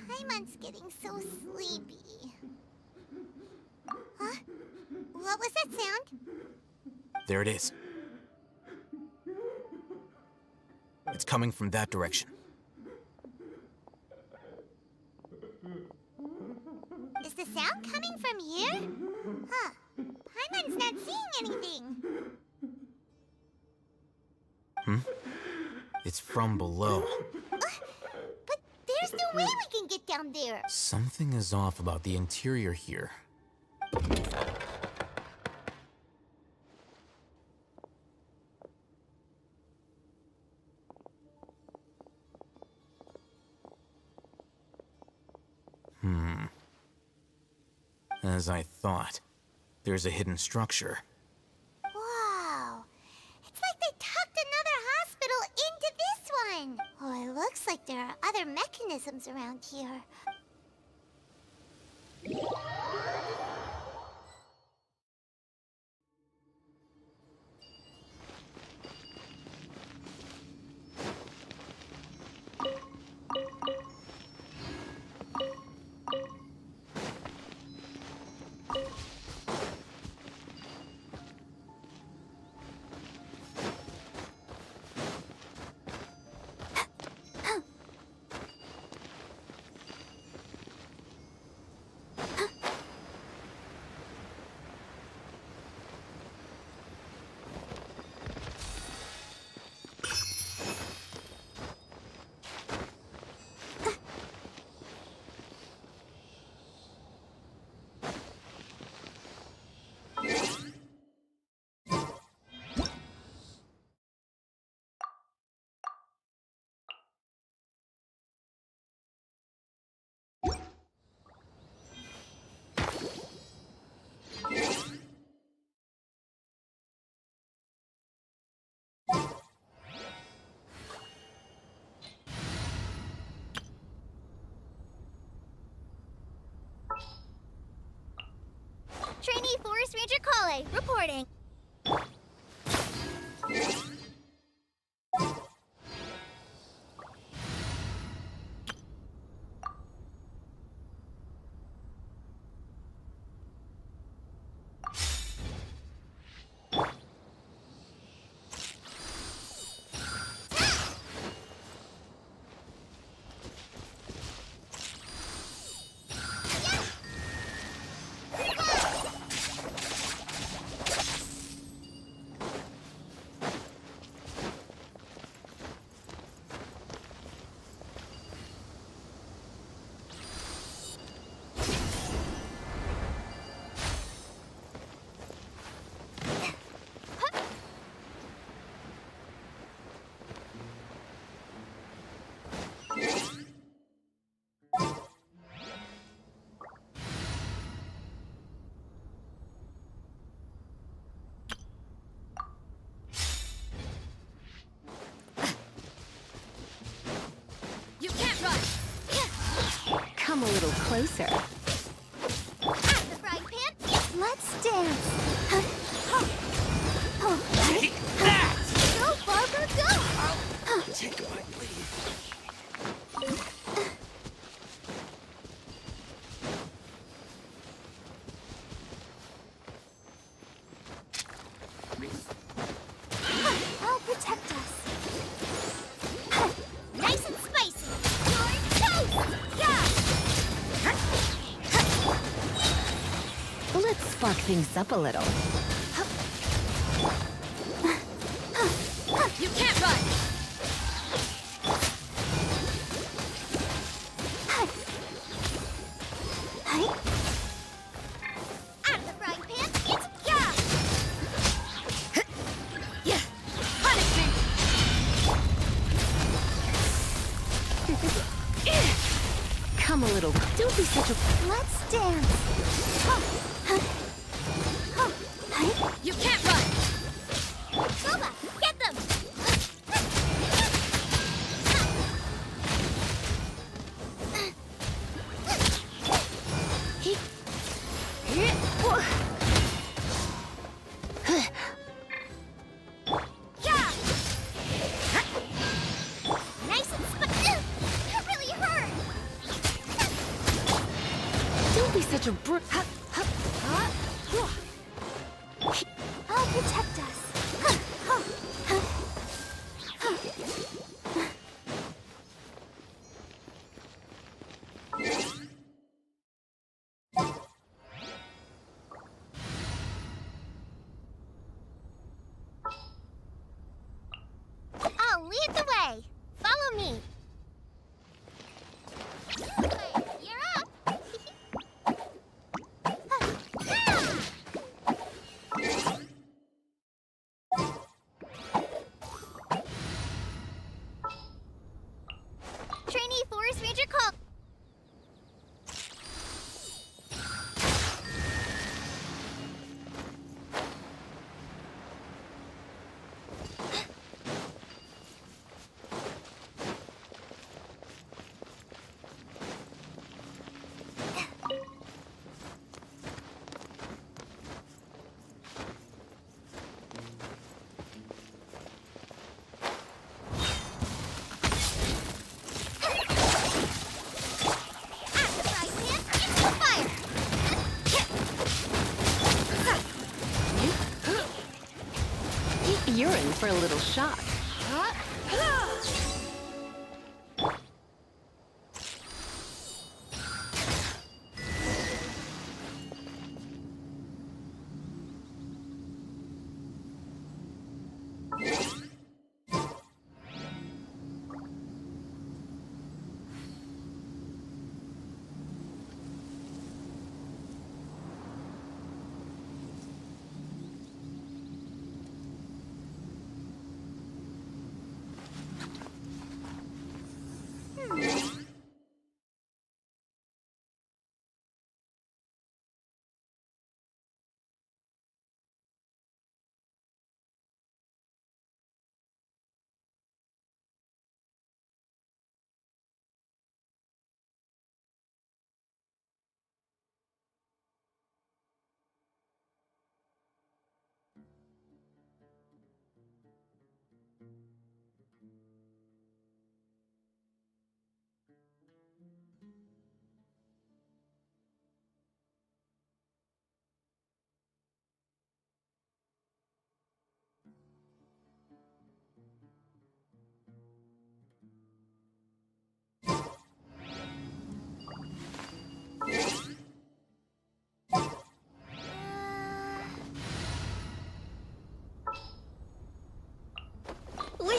Paimon's getting so sleepy. Huh? What was that sound? There it is. It's coming from that direction. Is the sound coming from here? Huh. Paimon's not seeing anything. It's from below. But there's no way we can get down there. Something is off about the interior here. As I thought, there's a hidden structure. Wow. It's like they tucked another hospital into this one. Oh, it looks like there are other mechanisms around here. Relay, reporting. You can't run! Come a little closer. At the frying pan. Let's dance. Take that! Go, Barber, go! Take my leave. I'll protect us. Nice and spicy. You're toast! Yeah! Let's spark things up a little. You can't run! Out of the frying pan. It's yeah! Yeah! Punish me! Come a little. Don't be such a. Let's dance. You can't run! Boba, get them! Yeah! Nice and spicy. That really hurt. Don't be such a I'll protect us. I'll lead the way. Follow me. You're up. Trainee Forest Ranger call. You're in for a little shock.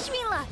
Wish me luck.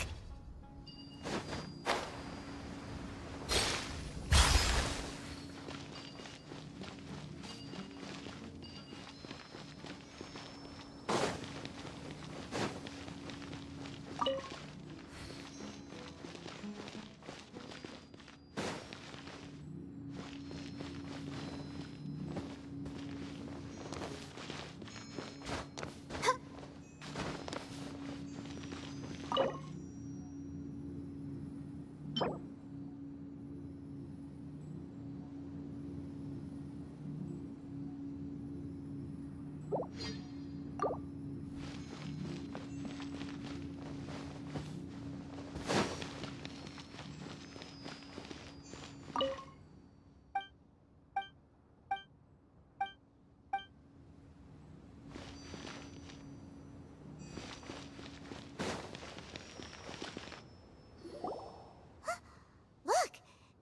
Look,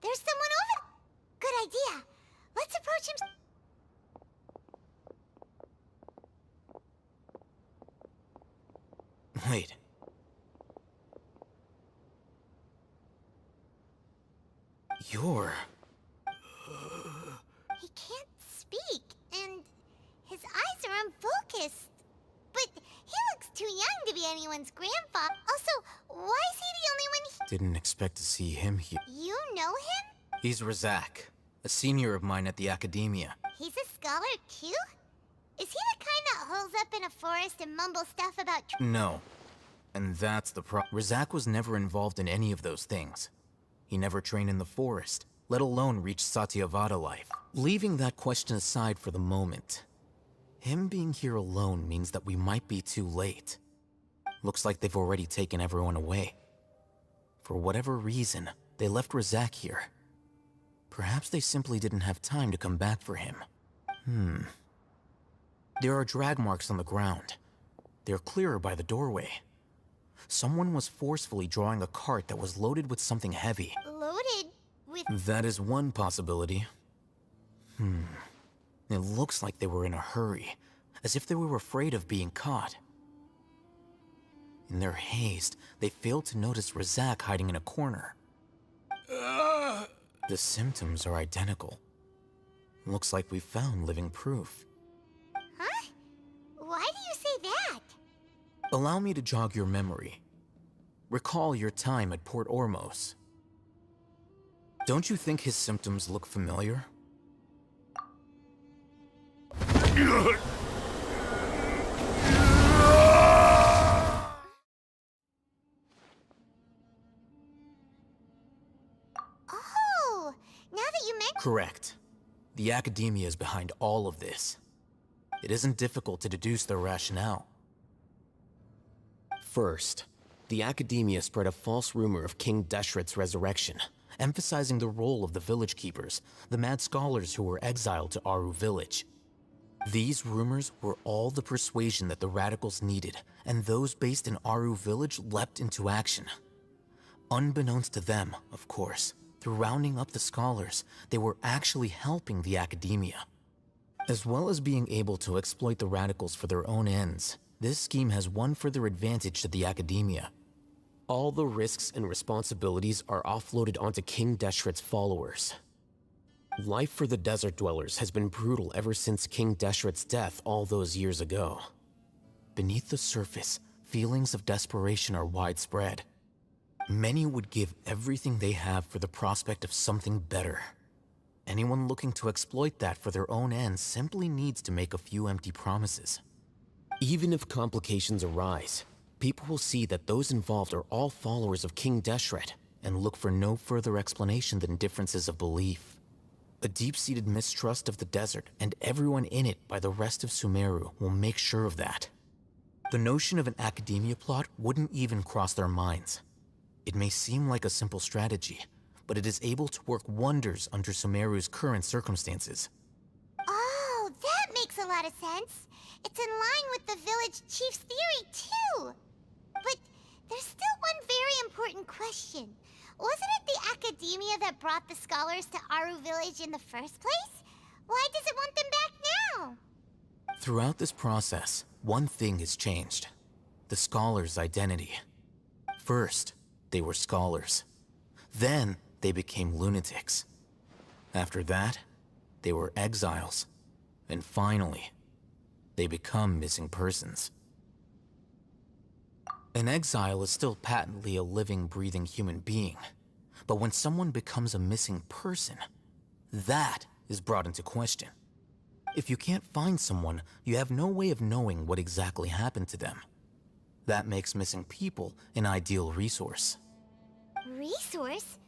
there's someone over. Good idea. Let's approach him. Wait. You're... He can't speak, and his eyes are unfocused. But he looks too young to be anyone's grandfather. Also, why is he the only one Didn't expect to see him here. You know him? He's Razak, a senior of mine at the Academia. He's a scholar too? Is he the kind that holes up in a forest and mumbles stuff about No. And that's the Razak was never involved in any of those things. He never trained in the forest, let alone reach Satyavada life. Leaving that question aside for the moment, him being here alone means that we might be too late. Looks like they've already taken everyone away. For whatever reason, they left Razak here. Perhaps they simply didn't have time to come back for him. There are drag marks on the ground. They're clearer by the doorway. Someone was forcefully drawing a cart that was loaded with something heavy. loaded with... That is one possibility. It looks like they were in a hurry, as if they were afraid of being caught. In their haste, they failed to notice Razak hiding in a corner. The symptoms are identical. Looks like we found living proof. Huh? Why do you say that? Allow me to jog your memory. Recall your time at Port Ormos. Don't you think his symptoms look familiar? Oh, now that you mention... Correct. The Academia is behind all of this. It isn't difficult to deduce their rationale. First, the Academia spread a false rumor of King Deshret's resurrection, emphasizing the role of the village keepers, the mad scholars who were exiled to Aru village. These rumors were all the persuasion that the radicals needed, and those based in Aru village leapt into action. Unbeknownst to them, of course, through rounding up the scholars, they were actually helping the Academia. As well as being able to exploit the radicals for their own ends, this scheme has one further advantage to the Academia. All the risks and responsibilities are offloaded onto King Deshret's followers. Life for the desert dwellers has been brutal ever since King Deshret's death all those years ago. Beneath the surface, feelings of desperation are widespread. Many would give everything they have for the prospect of something better. Anyone looking to exploit that for their own ends simply needs to make a few empty promises. Even if complications arise, people will see that those involved are all followers of King Deshret and look for no further explanation than differences of belief. A deep-seated mistrust of the desert and everyone in it by the rest of Sumeru will make sure of that. The notion of an Academia plot wouldn't even cross their minds. It may seem like a simple strategy, but it is able to work wonders under Sumeru's current circumstances. Oh, that makes a lot of sense. It's in line with the village chief's theory, too. But there's still one very important question. Wasn't it the Academia that brought the scholars to Aru village in the first place? Why does it want them back now? Throughout this process, one thing has changed: the scholar's identity. First, they were scholars. Then, they became lunatics. After that, they were exiles. And finally, they become missing persons. An exile is still patently a living, breathing human being. But when someone becomes a missing person, that is brought into question. If you can't find someone, you have no way of knowing what exactly happened to them. That makes missing people an ideal resource. Resource?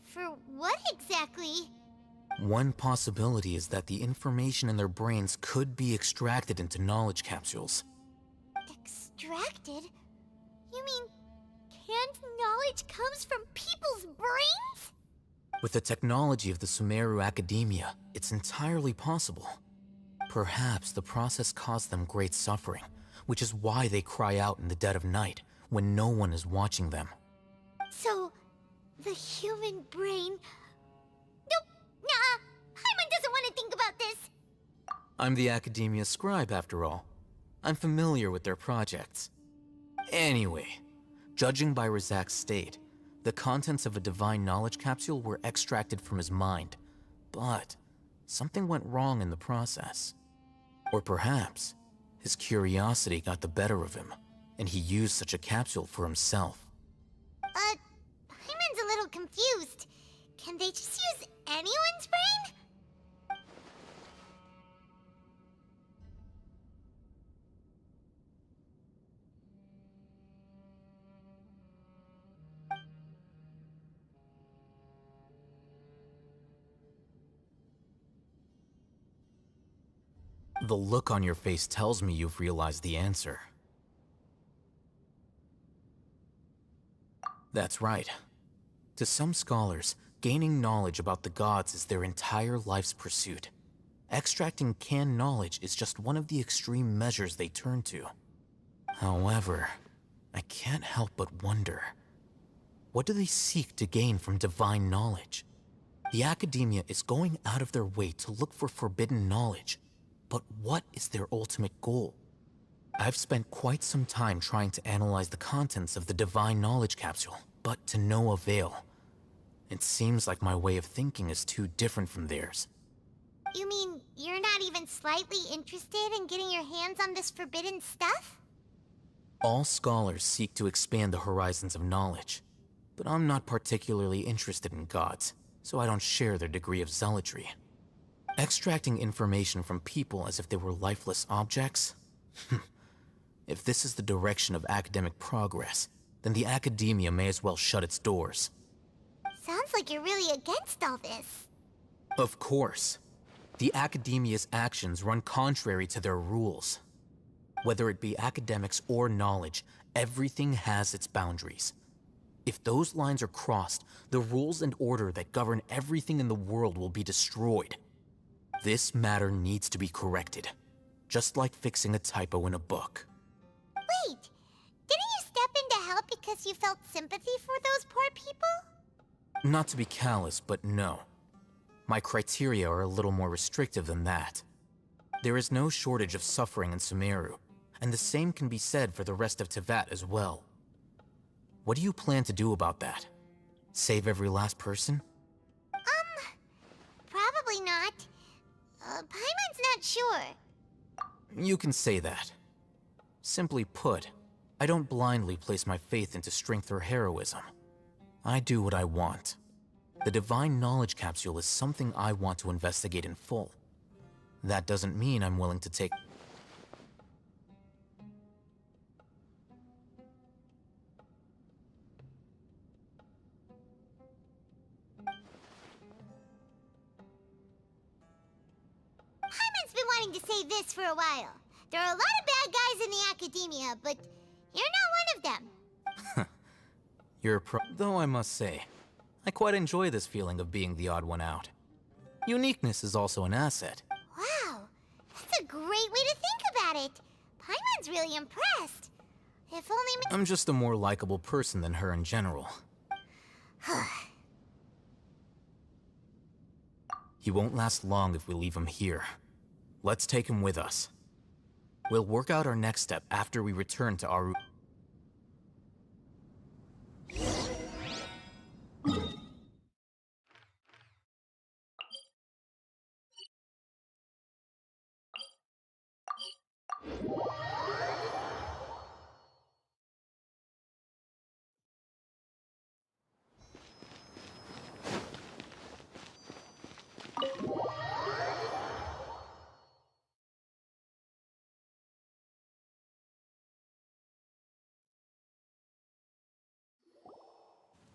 For what exactly? One possibility is that the information in their brains could be extracted into knowledge capsules. Extracted? You mean canned knowledge comes from people's brains? With the technology of the Sumeru Academia, it's entirely possible. Perhaps the process caused them great suffering, which is why they cry out in the dead of night when no one is watching them. So, the human brain... Nope, nah, Paimon doesn't want to think about this. I'm the Academia scribe, after all. I'm familiar with their projects. Anyway, judging by Razak's state, the contents of a divine knowledge capsule were extracted from his mind. But something went wrong in the process. Or perhaps his curiosity got the better of him, and he used such a capsule for himself. Paimon's a little confused. Can they just use anyone's brain? The look on your face tells me you've realized the answer. That's right. To some scholars, gaining knowledge about the gods is their entire life's pursuit. Extracting canned knowledge is just one of the extreme measures they turn to. However, I can't help but wonder, what do they seek to gain from divine knowledge? The Academia is going out of their way to look for forbidden knowledge. But what is their ultimate goal? I've spent quite some time trying to analyze the contents of the divine knowledge capsule, but to no avail. It seems like my way of thinking is too different from theirs. You mean you're not even slightly interested in getting your hands on this forbidden stuff? All scholars seek to expand the horizons of knowledge, but I'm not particularly interested in gods, so I don't share their degree of zealotry. Extracting information from people as if they were lifeless objects? If this is the direction of academic progress, then the Academia may as well shut its doors. Sounds like you're really against all this. Of course. The Academia's actions run contrary to their rules. Whether it be academics or knowledge, everything has its boundaries. If those lines are crossed, the rules and order that govern everything in the world will be destroyed. This matter needs to be corrected, just like fixing a typo in a book. Wait, didn't you step in to help because you felt sympathy for those poor people? Not to be callous, but no. My criteria are a little more restrictive than that. There is no shortage of suffering in Sumeru, and the same can be said for the rest of Teyvat as well. What do you plan to do about that? Save every last person? Probably not. Paimon's not sure. You can say that. Simply put, I don't blindly place my faith into strength or heroism. I do what I want. The divine knowledge capsule is something I want to investigate in full. That doesn't mean I'm willing to take... Paimon's been wanting to say this for a while. There are a lot of bad guys in the Academia, but you're not one of them. You're Though I must say, I quite enjoy this feeling of being the odd one out. Uniqueness is also an asset. Wow, that's a great way to think about it. Paimon's really impressed. If only... I'm just a more likable person than her in general. He won't last long if we leave him here. Let's take him with us. We'll work out our next step after we return to Aru.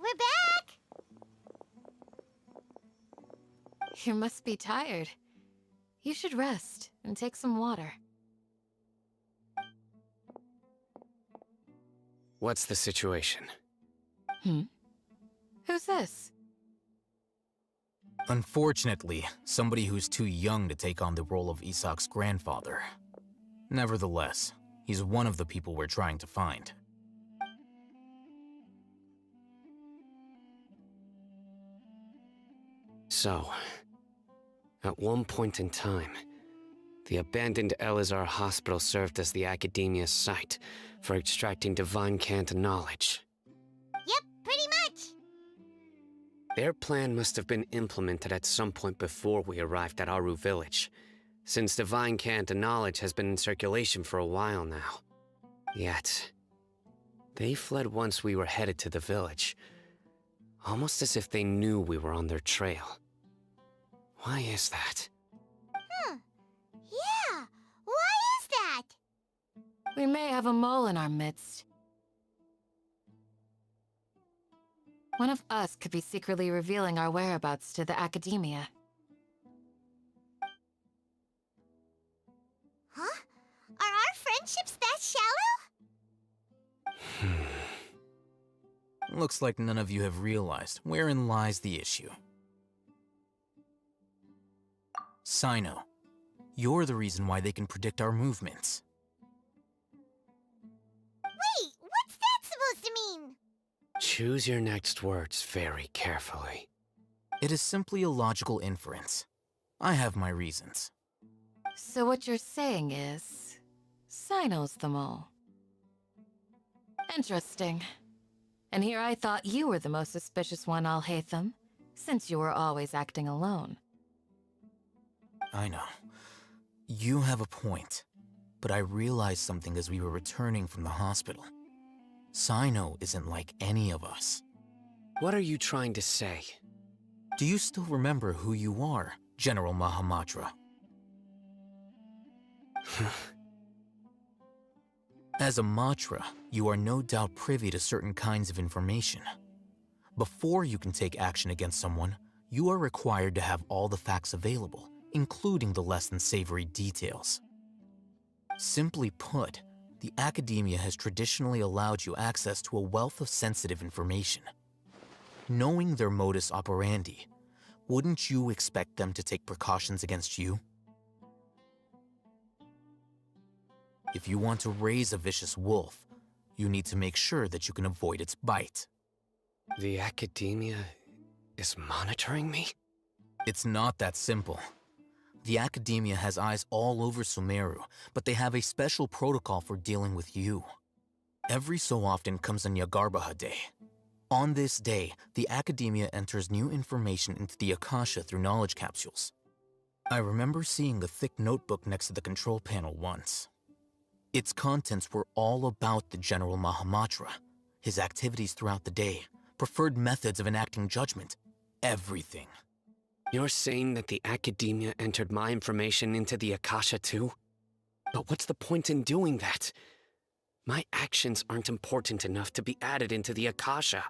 We're back! You must be tired. You should rest and take some water. What's the situation? Who's this? Unfortunately, somebody who's too young to take on the role of Isak's grandfather. Nevertheless, he's one of the people we're trying to find. So, at one point in time, the abandoned Elazar Hospital served as the Academia's site for extracting divine cant knowledge. Yep, pretty much! Their plan must have been implemented at some point before we arrived at Aru Village, since divine cant knowledge has been in circulation for a while now. Yet, they fled once we were headed to the village, almost as if they knew we were on their trail. Why is that? Yeah, why is that? We may have a mole in our midst. One of us could be secretly revealing our whereabouts to the Academia. Huh? Are our friendships that shallow? Looks like none of you have realized wherein lies the issue. Sino, you're the reason why they can predict our movements. Wait, what's that supposed to mean? Choose your next words very carefully. It is simply a logical inference. I have my reasons. So what you're saying is... Sino's the mole. Interesting. And here I thought you were the most suspicious one, Alhaitham, since you were always acting alone. I know. You have a point. But I realized something as we were returning from the hospital. Sino isn't like any of us. What are you trying to say? Do you still remember who you are, General Mahamatra? As a Matra, you are no doubt privy to certain kinds of information. Before you can take action against someone, you are required to have all the facts available, including the less than savory details. Simply put, the Academia has traditionally allowed you access to a wealth of sensitive information. Knowing their modus operandi, wouldn't you expect them to take precautions against you? If you want to raise a vicious wolf, you need to make sure that you can avoid its bite. The Academia is monitoring me? It's not that simple. The Academia has eyes all over Sumeru, but they have a special protocol for dealing with you. Every so often comes a Nyagarbaha Day. On this day, the Academia enters new information into the Akasha through knowledge capsules. I remember seeing a thick notebook next to the control panel once. Its contents were all about the General Mahamatra, his activities throughout the day, preferred methods of enacting judgment, everything. You're saying that the Academia entered my information into the Akasha too? But what's the point in doing that? My actions aren't important enough to be added into the Akasha.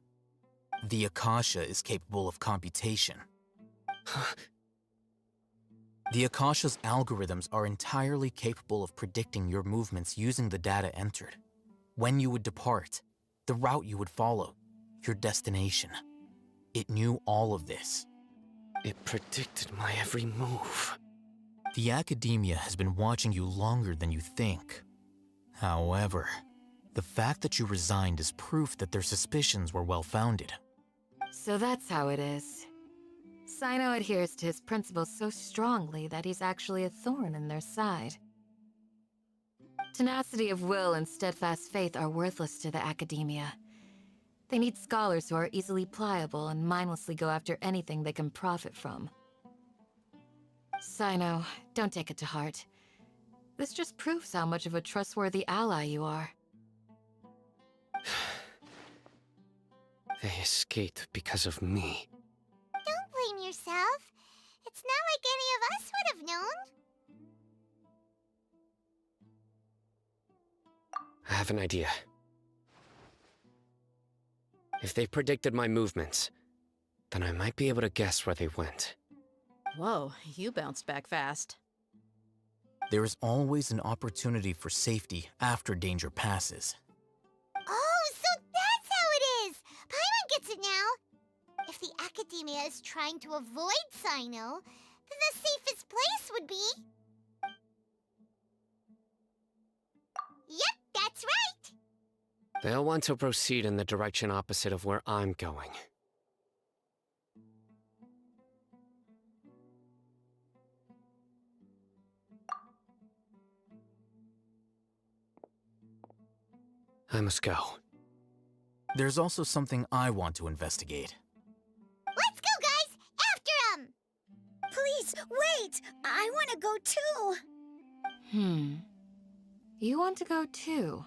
The Akasha is capable of computation. The Akasha's algorithms are entirely capable of predicting your movements using the data entered. When you would depart, the route you would follow, your destination. It knew all of this. It predicted my every move. The Academia has been watching you longer than you think. However, the fact that you resigned is proof that their suspicions were well-founded. So that's how it is. Sino adheres to his principles so strongly that he's actually a thorn in their side. Tenacity of will and steadfast faith are worthless to the Academia. They need scholars who are easily pliable and mindlessly go after anything they can profit from. Sino, don't take it to heart. This just proves how much of a trustworthy ally you are. They escaped because of me. Don't blame yourself. It's not like any of us would have known. I have an idea. If they predicted my movements, then I might be able to guess where they went. Whoa, you bounced back fast. There is always an opportunity for safety after danger passes. Oh, so that's how it is! Paimon gets it now! If the Academia is trying to avoid Sino, then the safest place would be... Yep, that's right! They'll want to proceed in the direction opposite of where I'm going. I must go. There's also something I want to investigate. Let's go, guys! After 'em! Please, wait! I want to go too! You want to go too?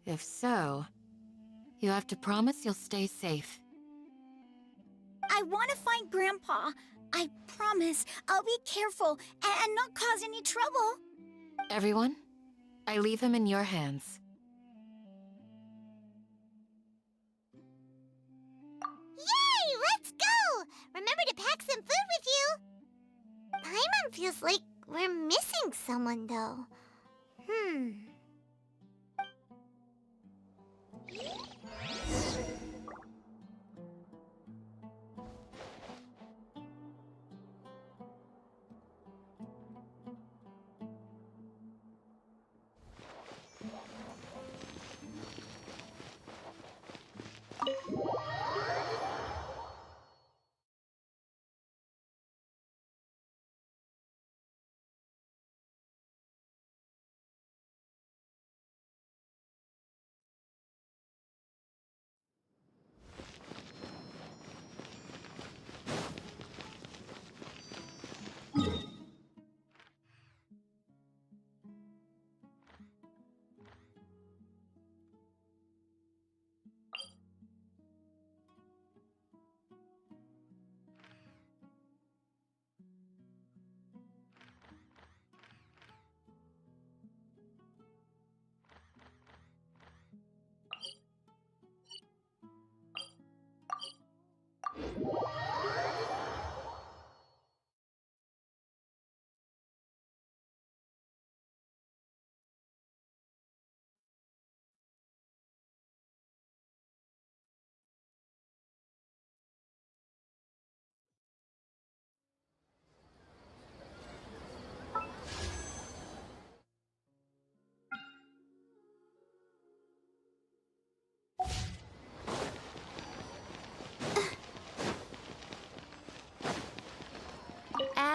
If so, you have to promise you'll stay safe. I want to find Grandpa. I promise I'll be careful and not cause any trouble. Everyone, I leave him in your hands. Yay! Let's go! Remember to pack some food with you! Paimon feels like we're missing someone, though.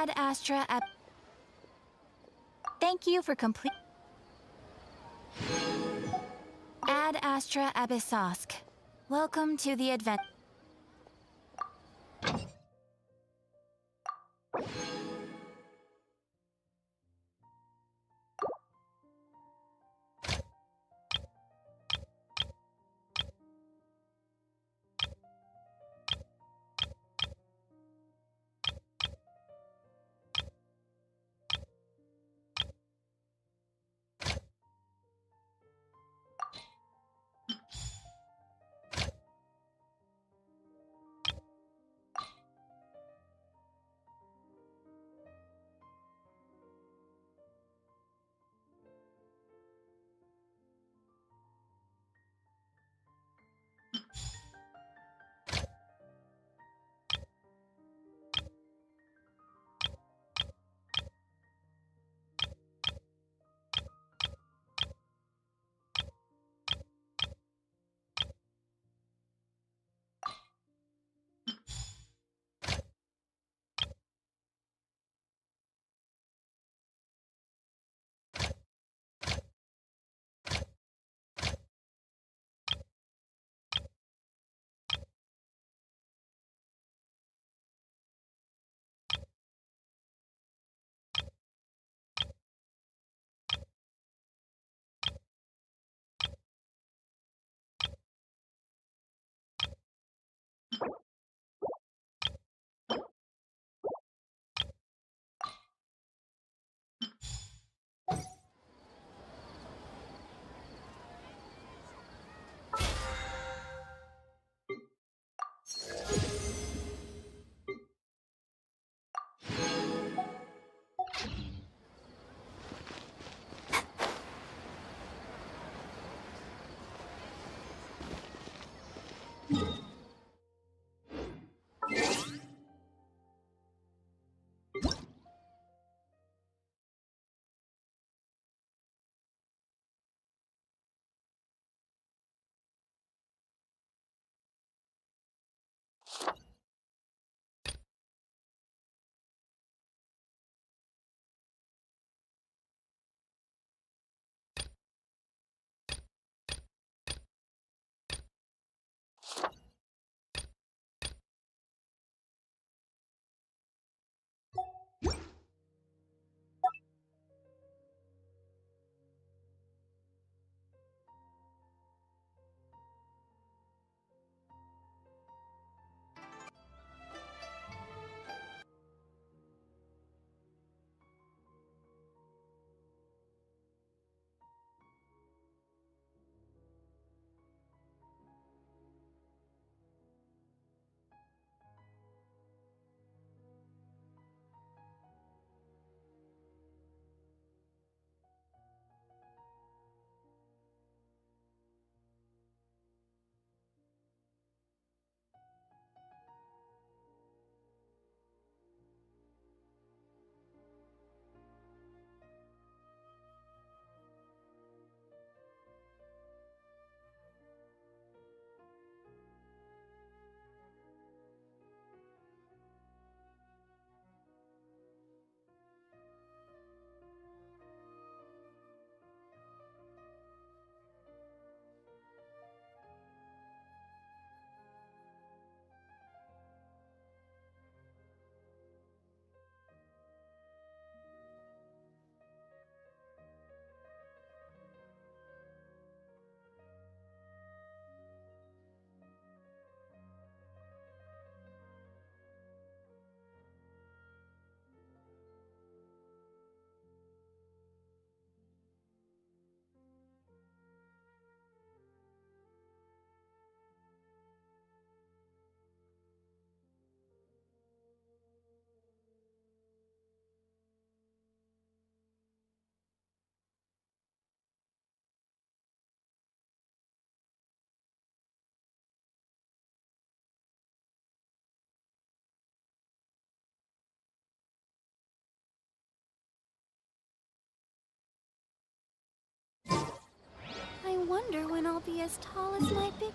Ad Astra Thank you for complete. Ad Astra Abyssosk. Welcome to the advent. I wonder when I'll be as tall as my big...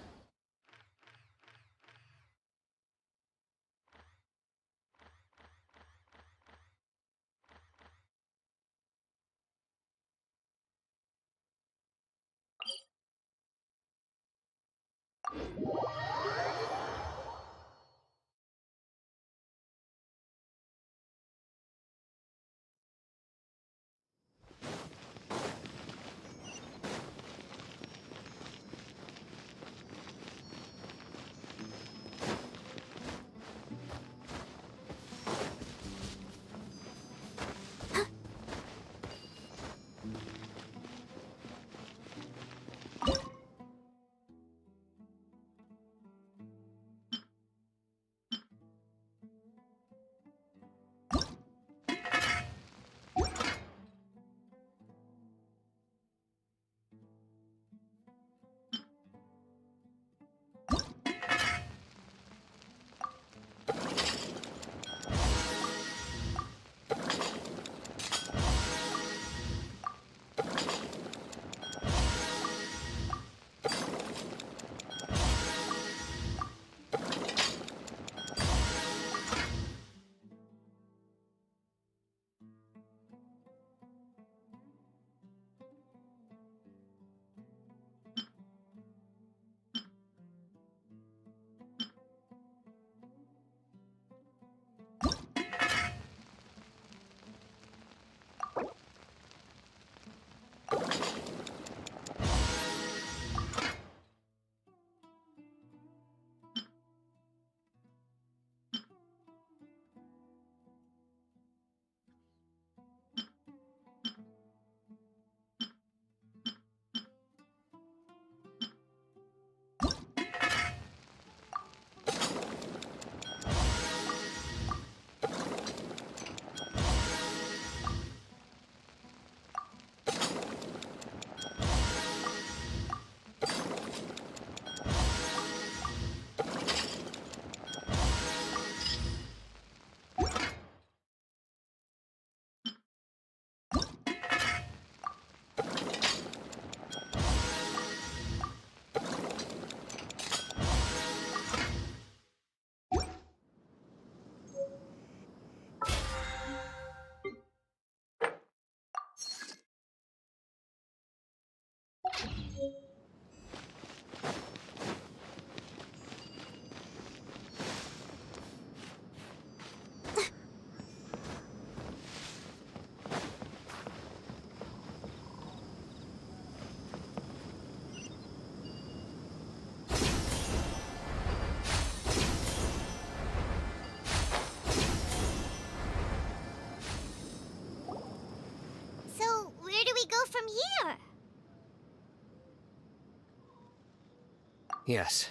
Yes.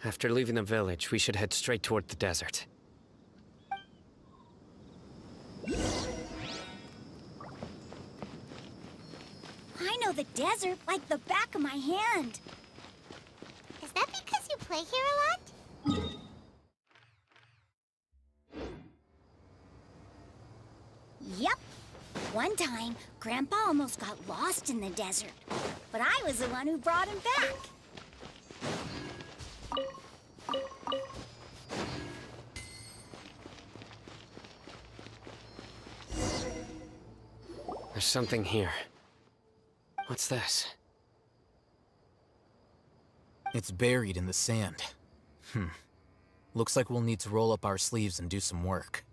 After leaving the village, we should head straight toward the desert. I know the desert like the back of my hand. Is that because you play here a lot? Yep. One time, Grandpa almost got lost in the desert, but I was the one who brought him back. There's something here. What's this? It's buried in the sand. Looks like we'll need to roll up our sleeves and do some work.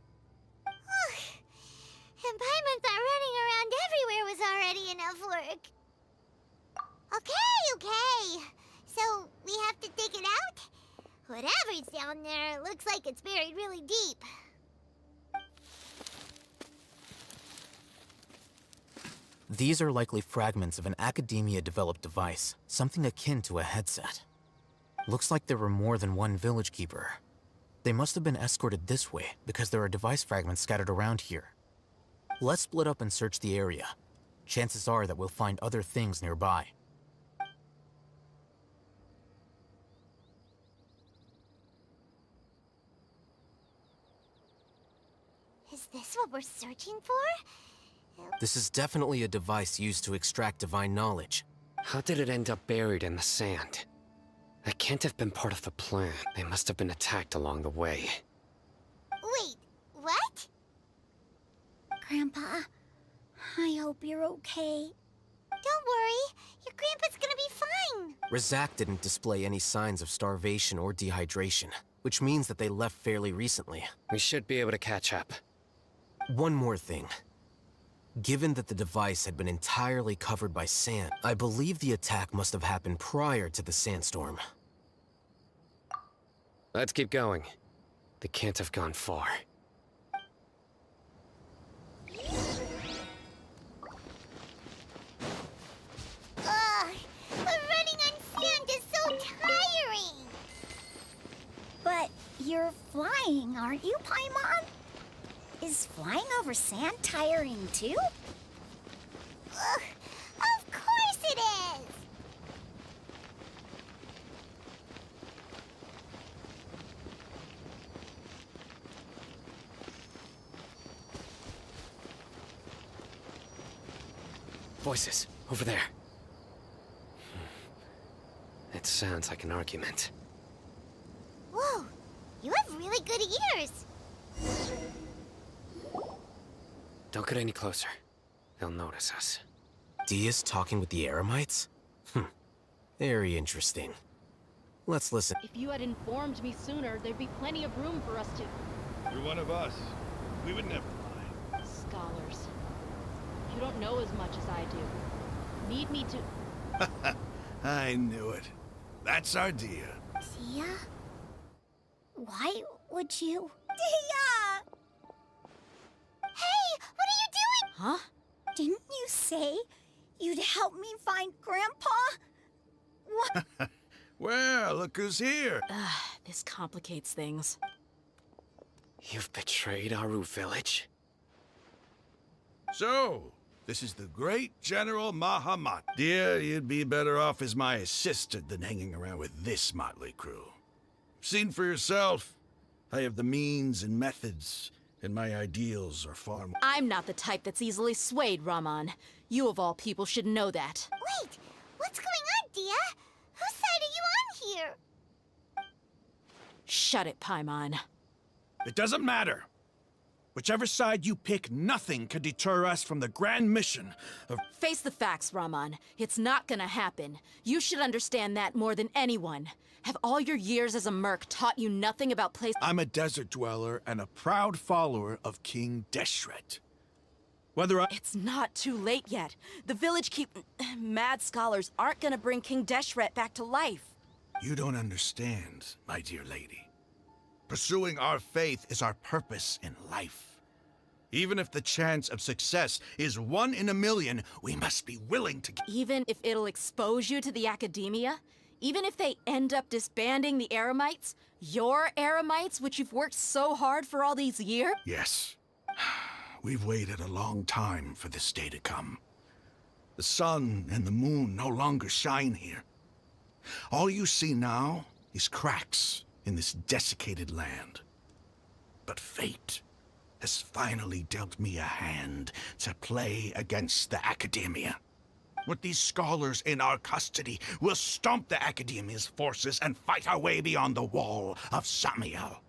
And Paimon thought running around everywhere was already enough work. Okay. So, we have to dig it out? Whatever's down there, looks like it's buried really deep. These are likely fragments of an academia-developed device, something akin to a headset. Looks like there were more than one village keeper. They must have been escorted this way because there are device fragments scattered around here. Let's split up and search the area. Chances are that we'll find other things nearby. Is this what we're searching for? This is definitely a device used to extract divine knowledge. How did it end up buried in the sand? That can't have been part of the plan. They must have been attacked along the way. Wait, what? Grandpa, I hope you're okay. Don't worry, your grandpa's gonna be fine. Razak didn't display any signs of starvation or dehydration, which means that they left fairly recently. We should be able to catch up. One more thing. Given that the device had been entirely covered by sand, I believe the attack must have happened prior to the sandstorm. Let's keep going. They can't have gone far. Ugh, but running on sand is so tiring. But you're flying, aren't you, Paimon? Is flying over sand tiring too? Ugh, of course it is. Voices, over there. It sounds like an argument. Whoa, you have really good ears. Don't get any closer. They'll notice us. Dia's talking with the Eremites? Very interesting. Let's listen. If you had informed me sooner, there'd be plenty of room for us to... You're one of us. We would never lie. Scholars. You don't know as much as I do. Need me to... I knew it. That's our Dia. Dia? Why would you? Dia! Hey, what are you doing? Huh? Didn't you say you'd help me find Grandpa? What? Well, look who's here. This complicates things. You've betrayed Aru village? So, this is the great General Mahamat. Dear, you'd be better off as my assistant than hanging around with this motley crew. Seen for yourself. I have the means and methods, and my ideals are far more... I'm not the type that's easily swayed, Raman. You of all people should know that. Wait, what's going on, Dia? Whose side are you on here? Shut it, Paimon. It doesn't matter. Whichever side you pick, nothing can deter us from the grand mission of... Face the facts, Raman. It's not gonna happen. You should understand that more than anyone. Have all your years as a merc taught you nothing about place... I'm a desert dweller and a proud follower of King Deshret. Whether I... It's not too late yet. The village mad scholars aren't gonna bring King Deshret back to life. You don't understand, my dear lady. Pursuing our faith is our purpose in life. Even if the chance of success is 1 in a million, we must be willing to... Even if it'll expose you to the academia? Even if they end up disbanding the Eremites, your Eremites, which you've worked so hard for all these years? Yes. We've waited a long time for this day to come. The sun and the moon no longer shine here. All you see now is cracks in this desiccated land. But fate has finally dealt me a hand to play against the Academia. With these scholars in our custody, we'll stomp the Academia's forces and fight our way beyond the wall of Samiel.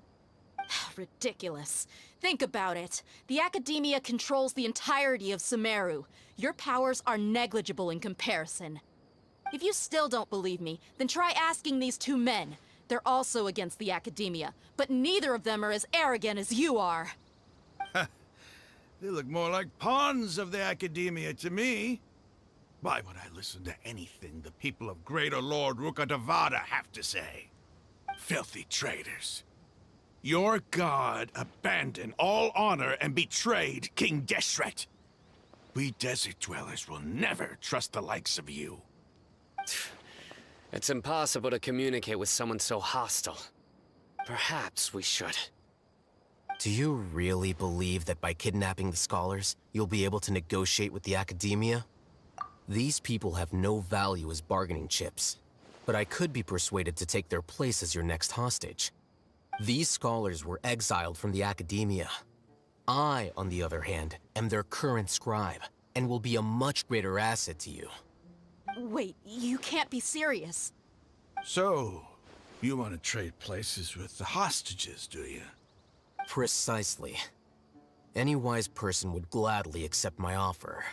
Ridiculous. Think about it. The Academia controls the entirety of Sumeru. Your powers are negligible in comparison. If you still don't believe me, then try asking these two men. They're also against the Academia, but neither of them are as arrogant as you are. They look more like pawns of the Academia to me. Why would I listen to anything the people of Greater Lord Rukkhadevada have to say? Filthy traitors. Your god abandoned all honor and betrayed King Deshret. We desert dwellers will never trust the likes of you. It's impossible to communicate with someone so hostile. Perhaps we should. Do you really believe that by kidnapping the scholars, you'll be able to negotiate with the Academia? These people have no value as bargaining chips, but I could be persuaded to take their place as your next hostage. These scholars were exiled from the Academia. I, on the other hand, am their current scribe, and will be a much greater asset to you. Wait, you can't be serious. So, you want to trade places with the hostages, do you? Precisely. Any wise person would gladly accept my offer.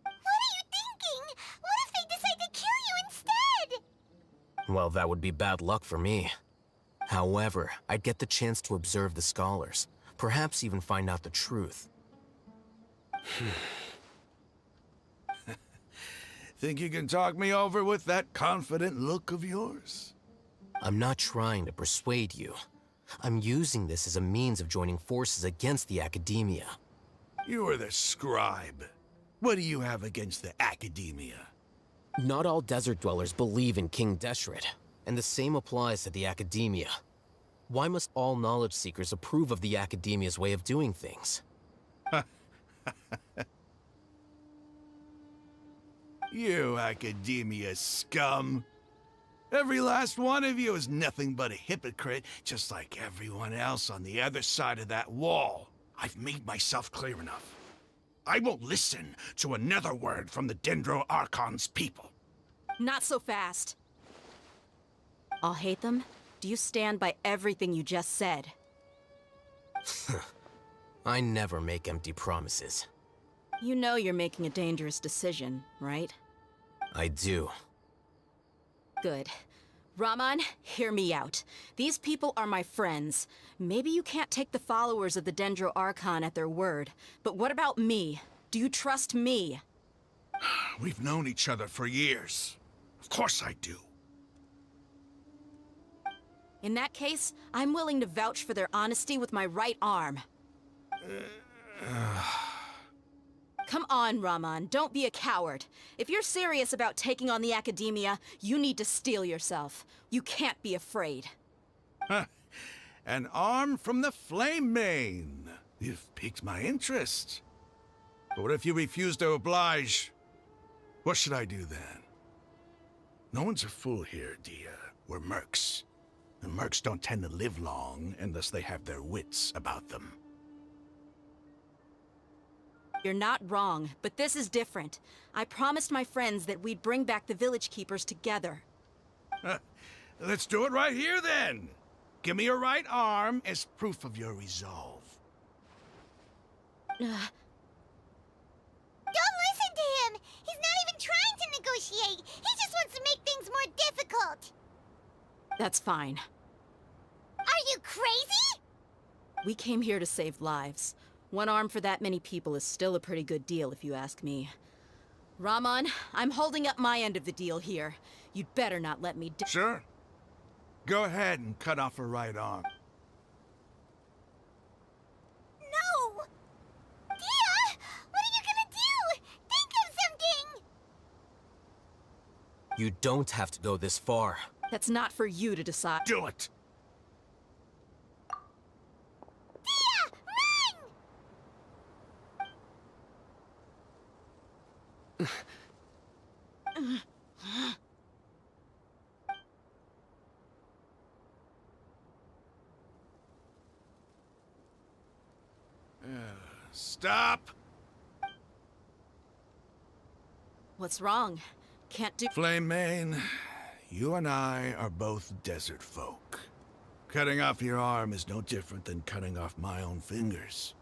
What are you thinking? What if they decide to kill you instead? Well, that would be bad luck for me. However, I'd get the chance to observe the scholars, perhaps even find out the truth. Think you can talk me over with that confident look of yours? I'm not trying to persuade you. I'm using this as a means of joining forces against the Academia. You are the scribe. What do you have against the Academia? Not all desert dwellers believe in King Deshret, and the same applies to the Academia. Why must all knowledge seekers approve of the Academia's way of doing things? You Academia scum. Every last one of you is nothing but a hypocrite, just like everyone else on the other side of that wall. I've made myself clear enough. I won't listen to another word from the Dendro Archon's people. Not so fast. I'll hate them. Do you stand by everything you just said? I never make empty promises. You know you're making a dangerous decision, right? I do. Good. Raman, hear me out. These people are my friends. Maybe you can't take the followers of the Dendro Archon at their word, but what about me? Do you trust me? We've known each other for years. Of course I do. In that case, I'm willing to vouch for their honesty with my right arm. Come on, Raman, don't be a coward. If you're serious about taking on the Academia, you need to steel yourself. You can't be afraid. An arm from the Flame Mane. You've piqued my interest. But what if you refuse to oblige? What should I do then? No one's a fool here, Dia. We're mercs. And mercs don't tend to live long unless they have their wits about them. You're not wrong, but this is different. I promised my friends that we'd bring back the village keepers together. Let's do it right here, then. Give me your right arm as proof of your resolve. Don't listen to him! He's not even trying to negotiate! He just wants to make things more difficult! That's fine. Are you crazy? We came here to save lives. One arm for that many people is still a pretty good deal, if you ask me. Raman, I'm holding up my end of the deal here. You'd better not let me Sure. Go ahead and cut off her right arm. No! Dia! What are you gonna do? Think of something! You don't have to go this far. That's not for you to decide. Do it! Stop! What's wrong? Can't do. Flame Mane, you and I are both desert folk. Cutting off your arm is no different than cutting off my own fingers.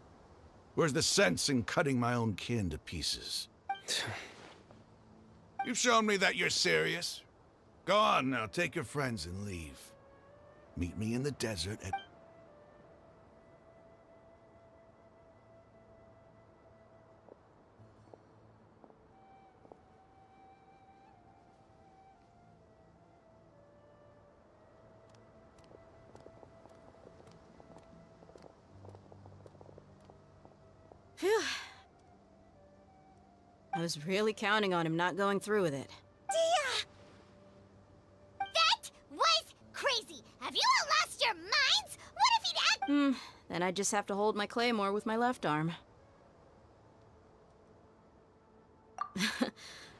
Where's the sense in cutting my own kin to pieces? You've shown me that you're serious. Go on now, take your friends and leave. Meet me in the desert at... Phew. I was really counting on him not going through with it. Dia! That was crazy! Have you all lost your minds? What if he'd act— Then I just have to hold my claymore with my left arm.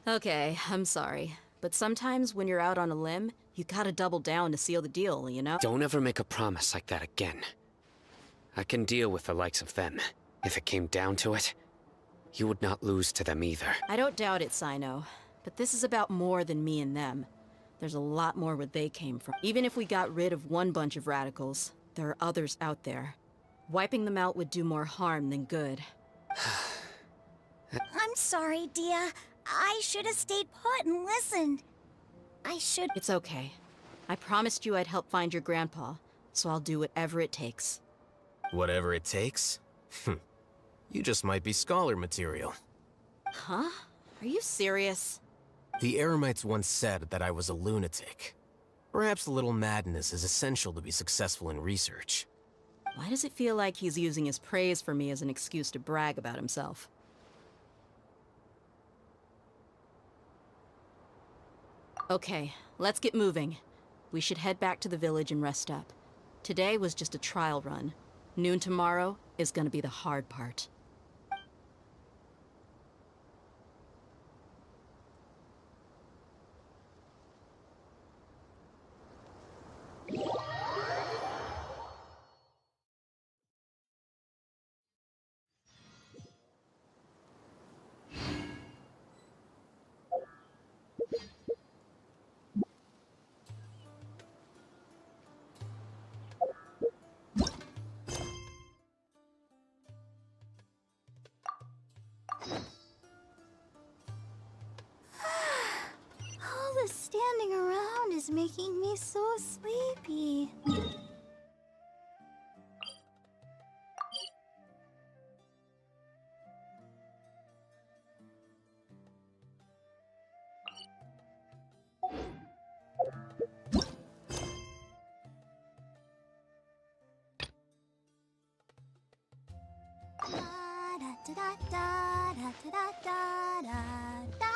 Okay, I'm sorry. But sometimes when you're out on a limb, you gotta double down to seal the deal, you know? Don't ever make a promise like that again. I can deal with the likes of them. If it came down to it, you would not lose to them either. I don't doubt it, Sino. But this is about more than me and them. There's a lot more where they came from. Even if we got rid of one bunch of radicals, there are others out there. Wiping them out would do more harm than good. I'm sorry, Dia. I should have stayed put and listened. I should... It's okay. I promised you I'd help find your grandpa, so I'll do whatever it takes. Whatever it takes? You just might be scholar material. Huh? Are you serious? The Eremites once said that I was a lunatic. Perhaps a little madness is essential to be successful in research. Why does it feel like he's using his praise for me as an excuse to brag about himself? Okay, let's get moving. We should head back to the village and rest up. Today was just a trial run. Noon tomorrow is gonna be the hard part. All the standing around is making me so sleepy. Da da da da da da da da.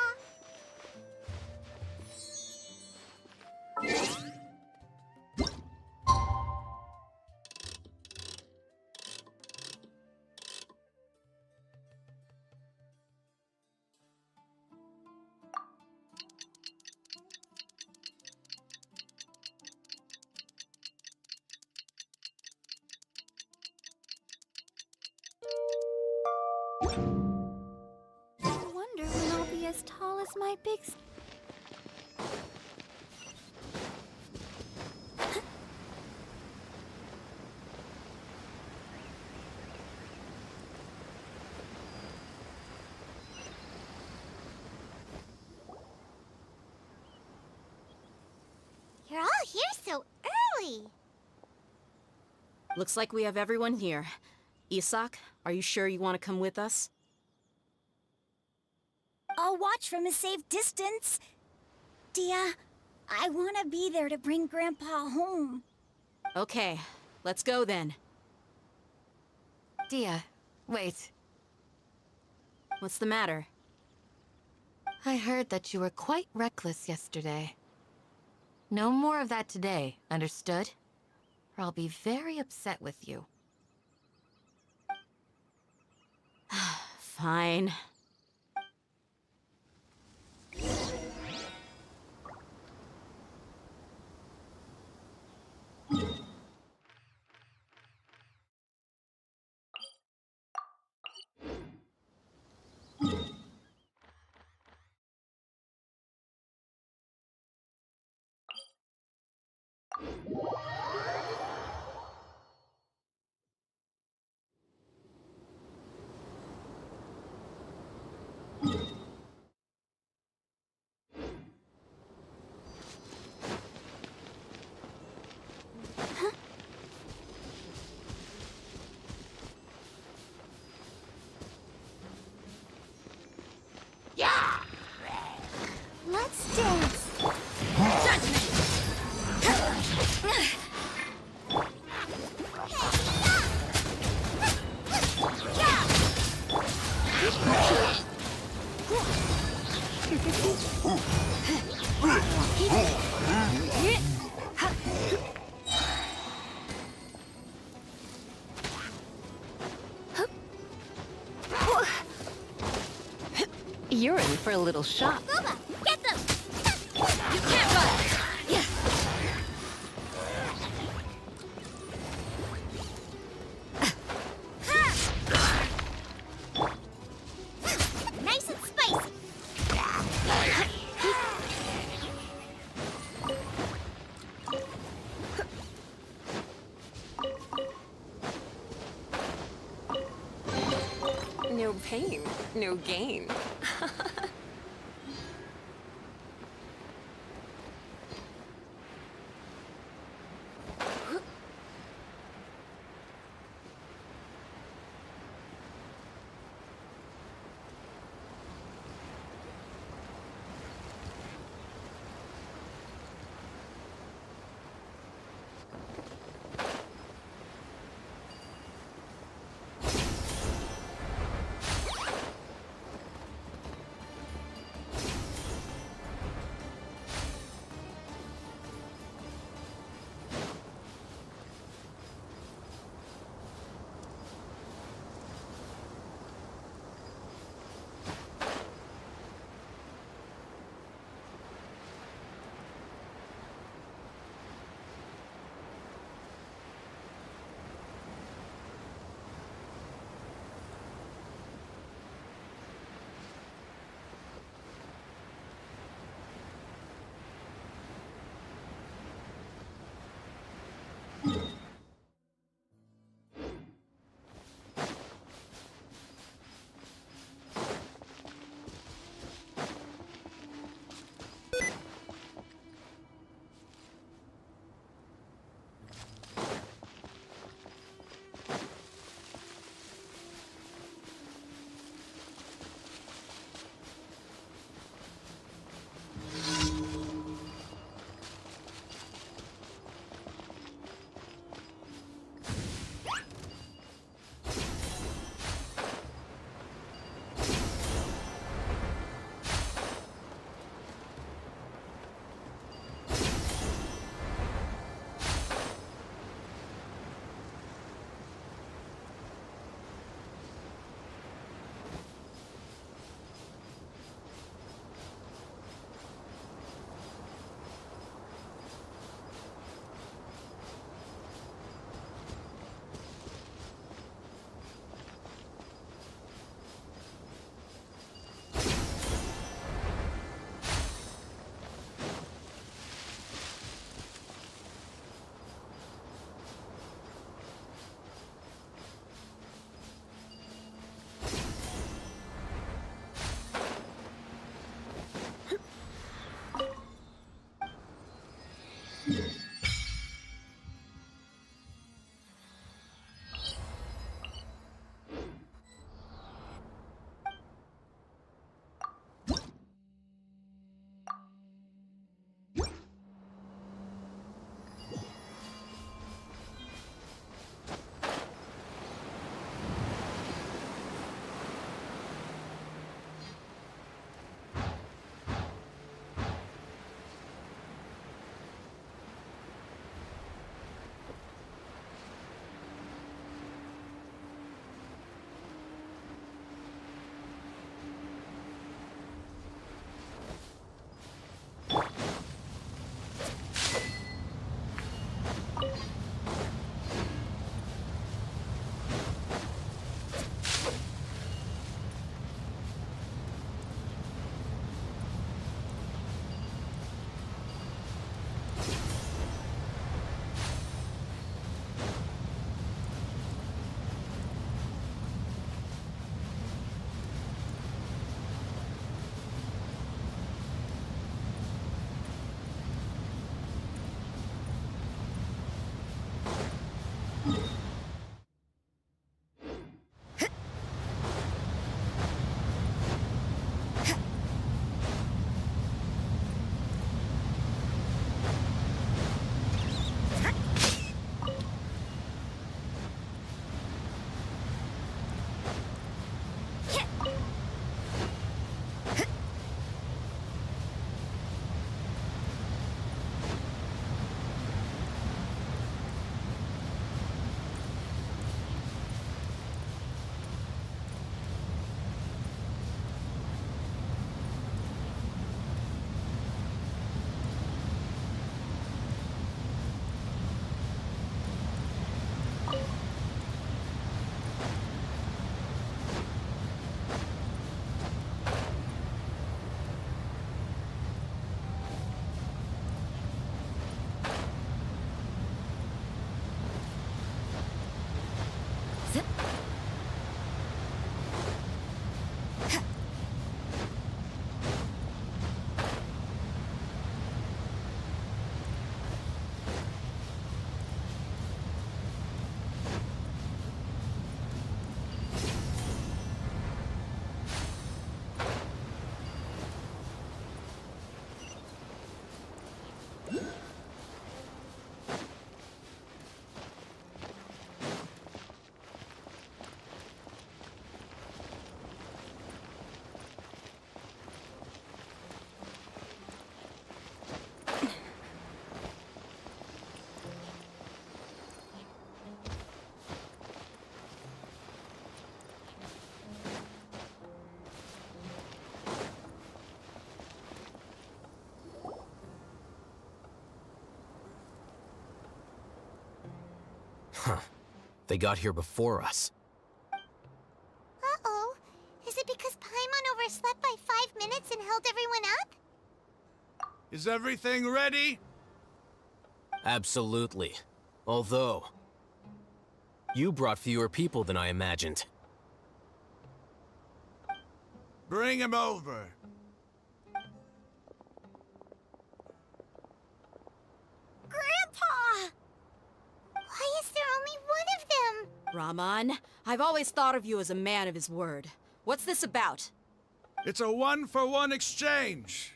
I wonder when I'll be as tall as my big... You're all here so early. Looks like we have everyone here. Isak, are you sure you want to come with us? I'll watch from a safe distance. Dia, I want to be there to bring Grandpa home. Okay, let's go then. Dia, wait. What's the matter? I heard that you were quite reckless yesterday. No more of that today, understood? Or I'll be very upset with you. Fine. Let's dance. You're in for a little shock. Booba, get them! You can't run! Yeah. Nice and spicy! No pain, no gain. Huh. They got here before us. Uh-oh. Is it because Paimon overslept by 5 minutes and held everyone up? Is everything ready? Absolutely. Although, you brought fewer people than I imagined. Bring him over. Grandpa! Why is there only one of them? Raman, I've always thought of you as a man of his word. What's this about? It's a one-for-one exchange.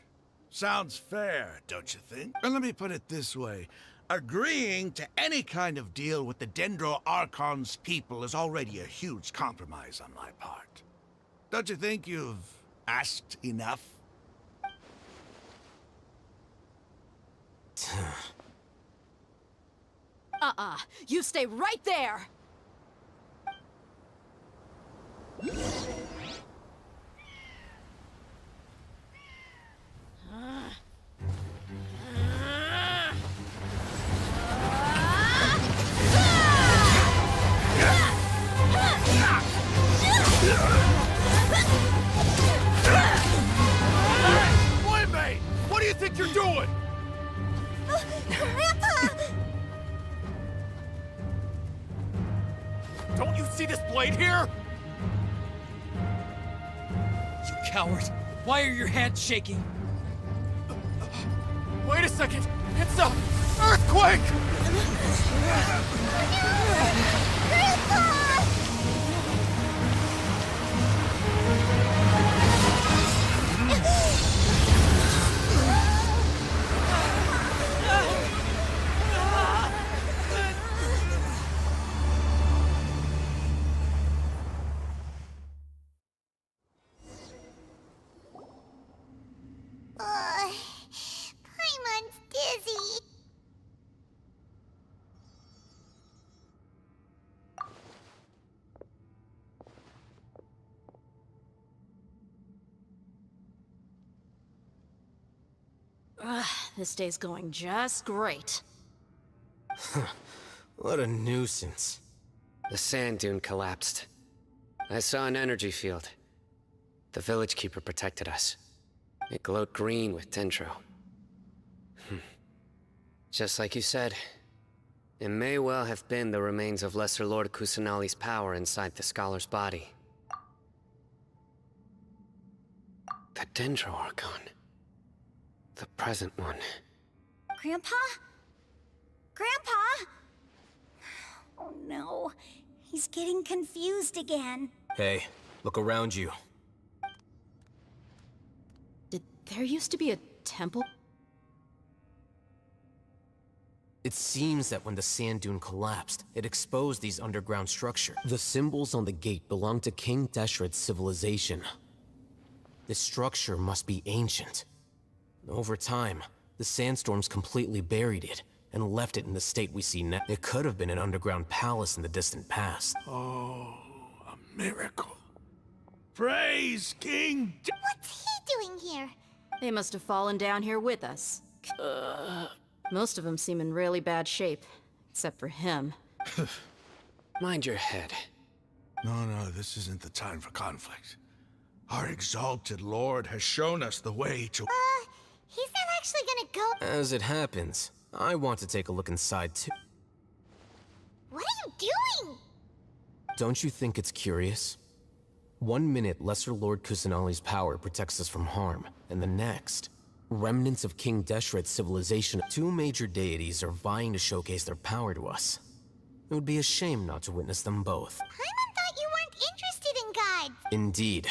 Sounds fair, don't you think? And let me put it this way. Agreeing to any kind of deal with the Dendro Archon's people is already a huge compromise on my part. Don't you think you've asked enough? You stay right there! Boy, what do you think you're doing? Grandpa! Don't you see this blade here? You coward! Why are your hands shaking? Wait a second! It's a earthquake! Paimon's dizzy. This day's going just great. What a nuisance. The sand dune collapsed. I saw an energy field. The village keeper protected us. It glowed green with dendro. Just like you said, it may well have been the remains of Lesser Lord Kusanali's power inside the scholar's body. The Dendro Archon. The present one. Grandpa? Grandpa? Oh He's getting confused again. Hey, look around you. Did there used to be a temple? It seems that when the sand dune collapsed, it exposed these underground structures. The symbols on the gate belong to King Deshret's civilization. This structure must be ancient. Over time, the sandstorms completely buried it and left it in the state we see now. It could have been an underground palace in the distant past. Oh, a miracle. Praise King What's he doing here? They must have fallen down here with us. Most of them seem in really bad shape, except for him. Mind your head. No, this isn't the time for conflict. Our exalted lord has shown us the way to... He's not actually gonna go... As it happens, I want to take a look inside too. What are you doing? Don't you think it's curious? 1 minute, Lesser Lord Kusanali's power protects us from harm, and the next, remnants of King Deshret's civilization. 2 major deities are vying to showcase their power to us. It would be a shame not to witness them both. Paimon thought you weren't interested in gods. Indeed.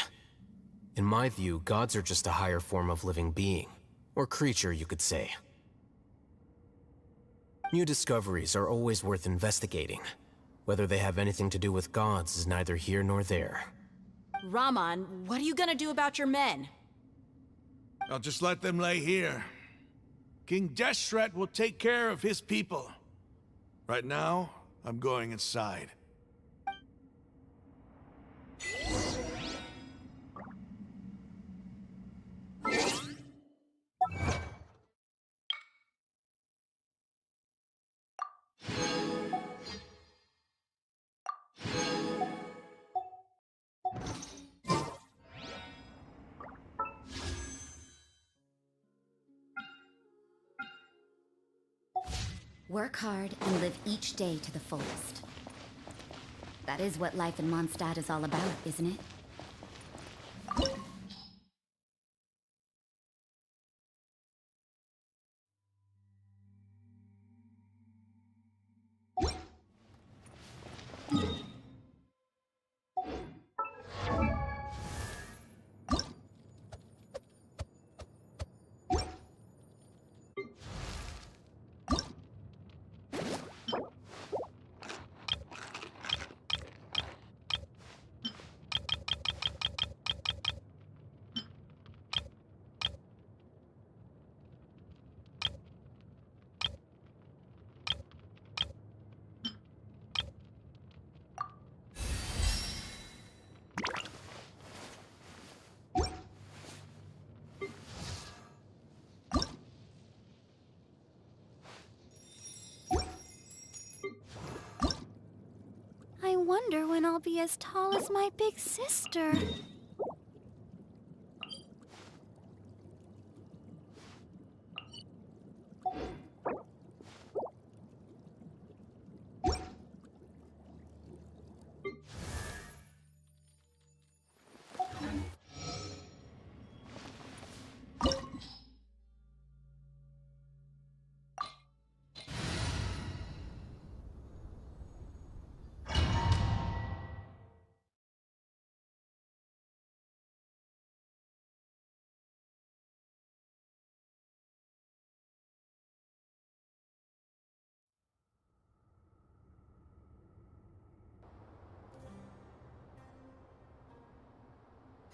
In my view, gods are just a higher form of living being. Or creature, you could say. New discoveries are always worth investigating. Whether they have anything to do with gods is neither here nor there. Raman, what are you gonna do about your men? I'll just let them lay here. King Deshret will take care of his people. Right now, I'm going inside. Work hard and live each day to the fullest. That is what life in Mondstadt is all about, isn't it? I wonder when I'll be as tall as my big sister.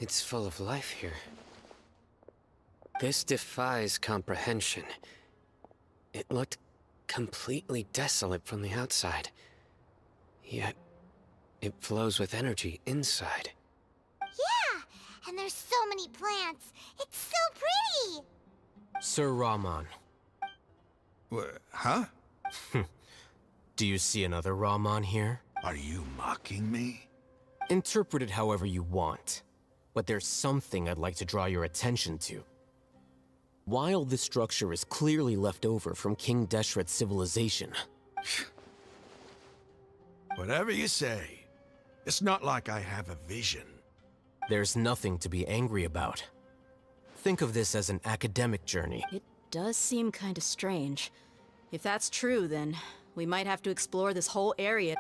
It's full of life here. This defies comprehension. It looked completely desolate from the outside. Yet, it flows with energy inside. Yeah, and there's so many plants. It's so pretty. Sir Raman. Huh? Do you see another Raman here? Are you mocking me? Interpret it however you want. But there's something I'd like to draw your attention to. While this structure is clearly left over from King Deshret's civilization... Whatever you say. It's not like I have a vision. There's nothing to be angry about. Think of this as an academic journey. It does seem kinda strange. If that's true, then we might have to explore this whole area.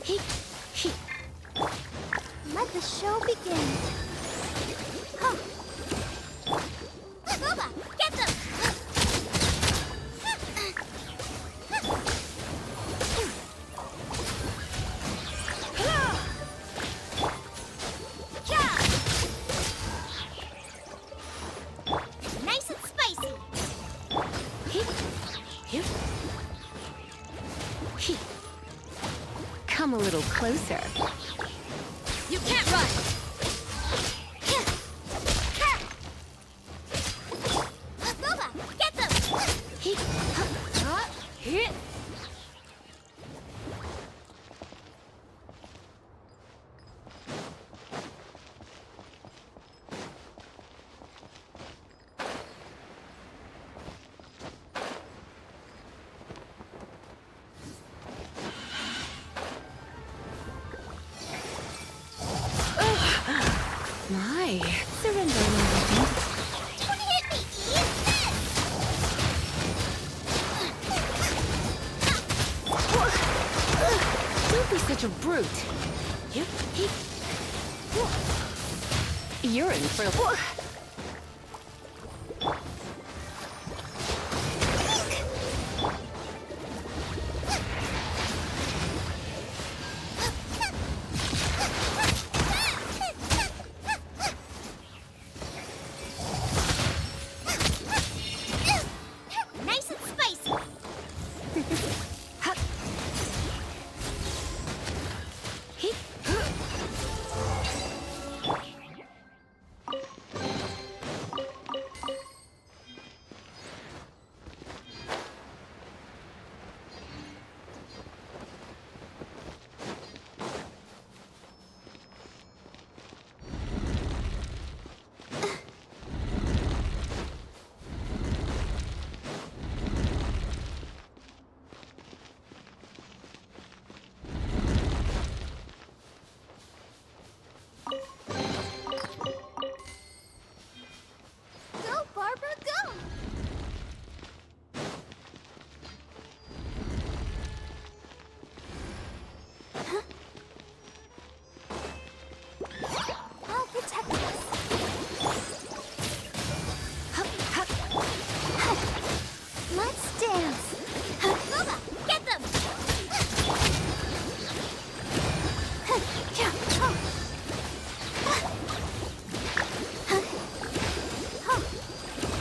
Let the show begin. Huh. Boba, get them! Nice and spicy. Come a little closer. You can't run! Boba, get them! My, surrender now. Don't hit me, Don't be such a brute. You're in for a... Nice and spicy. Go, Barbara, go! I'll protect us. Let's dance. Boba, get them!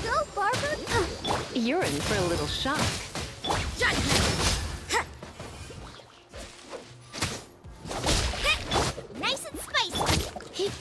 Go, Barbara! You're in for a little shock. Nice and spicy.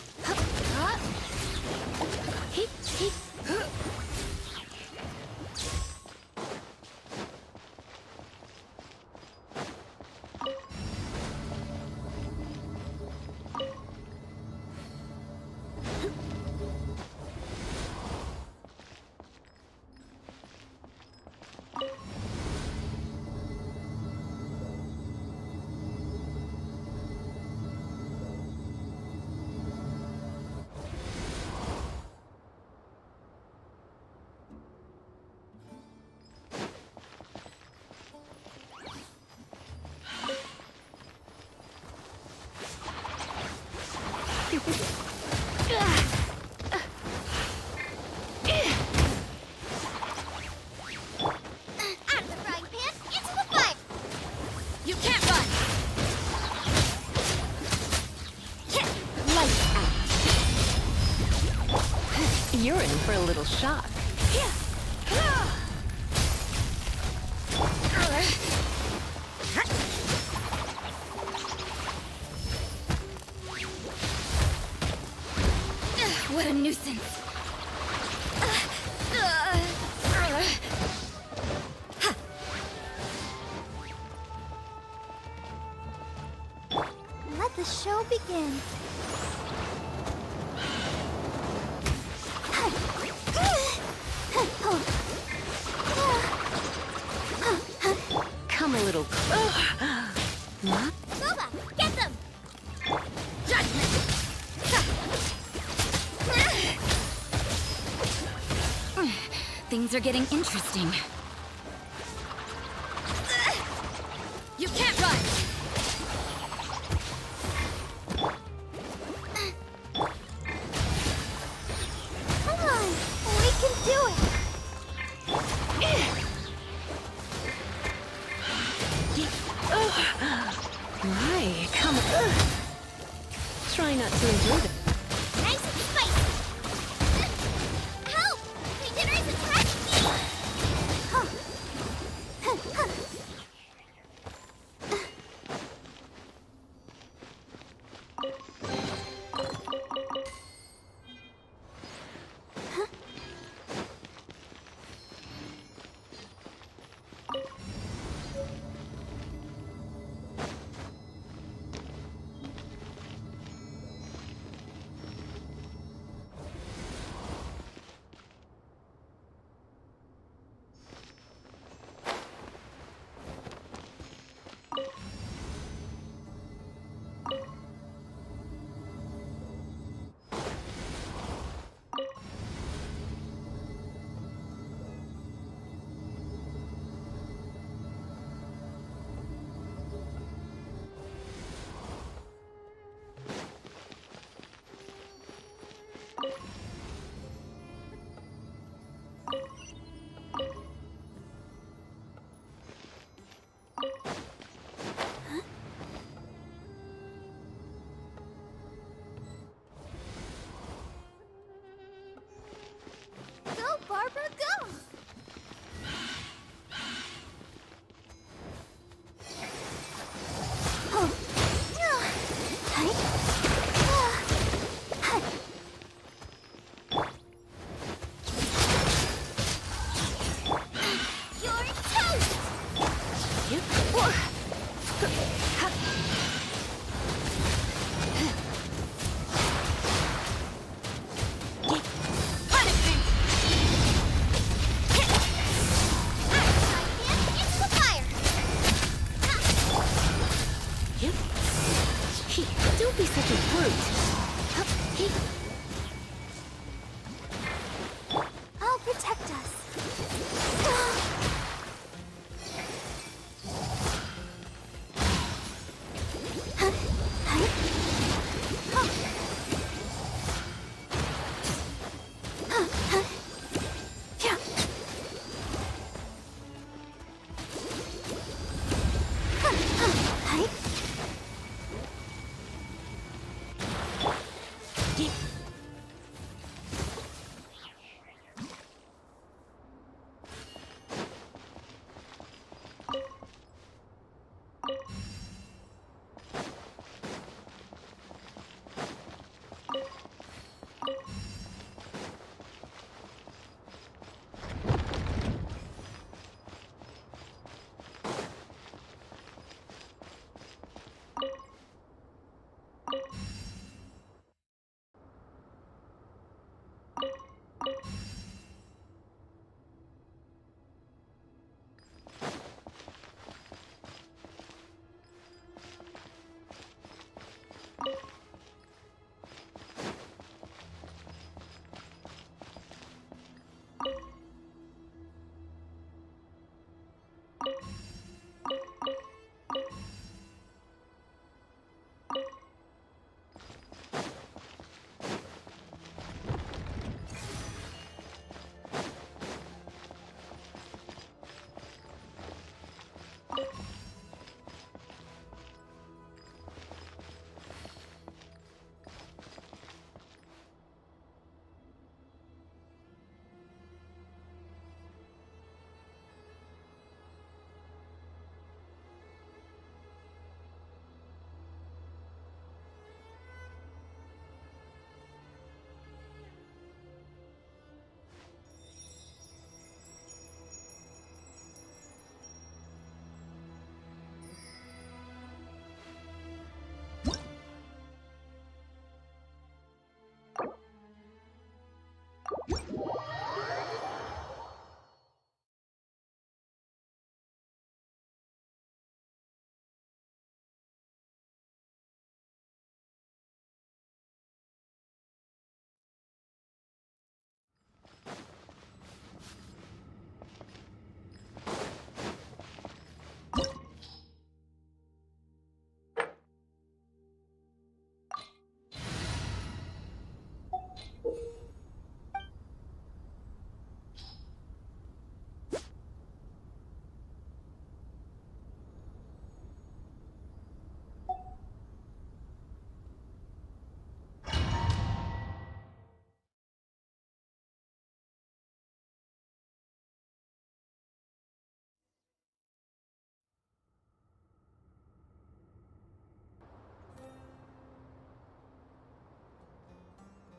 Out of the frying pan, into the fire! You can't run! Lights out. You're in for a little shock. What a nuisance. Let the show begin. Come a little closer. Boba, get them! Things are getting interesting. You can't run! Try not to enjoy the Nice and spicy. Help! My dinner is attacking me! Go, Barbara, go! You're toast! Into the fire! Don't be such a brute. I'll protect us.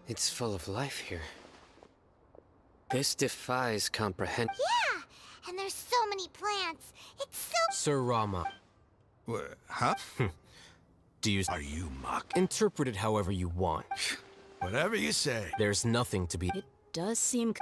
It's full of life here. This defies comprehension. Yeah, and there's so many plants. It's so... Sir Rama, Huh? Are you mock? interpret it however you want. Whatever you say. There's nothing to be. It does seem...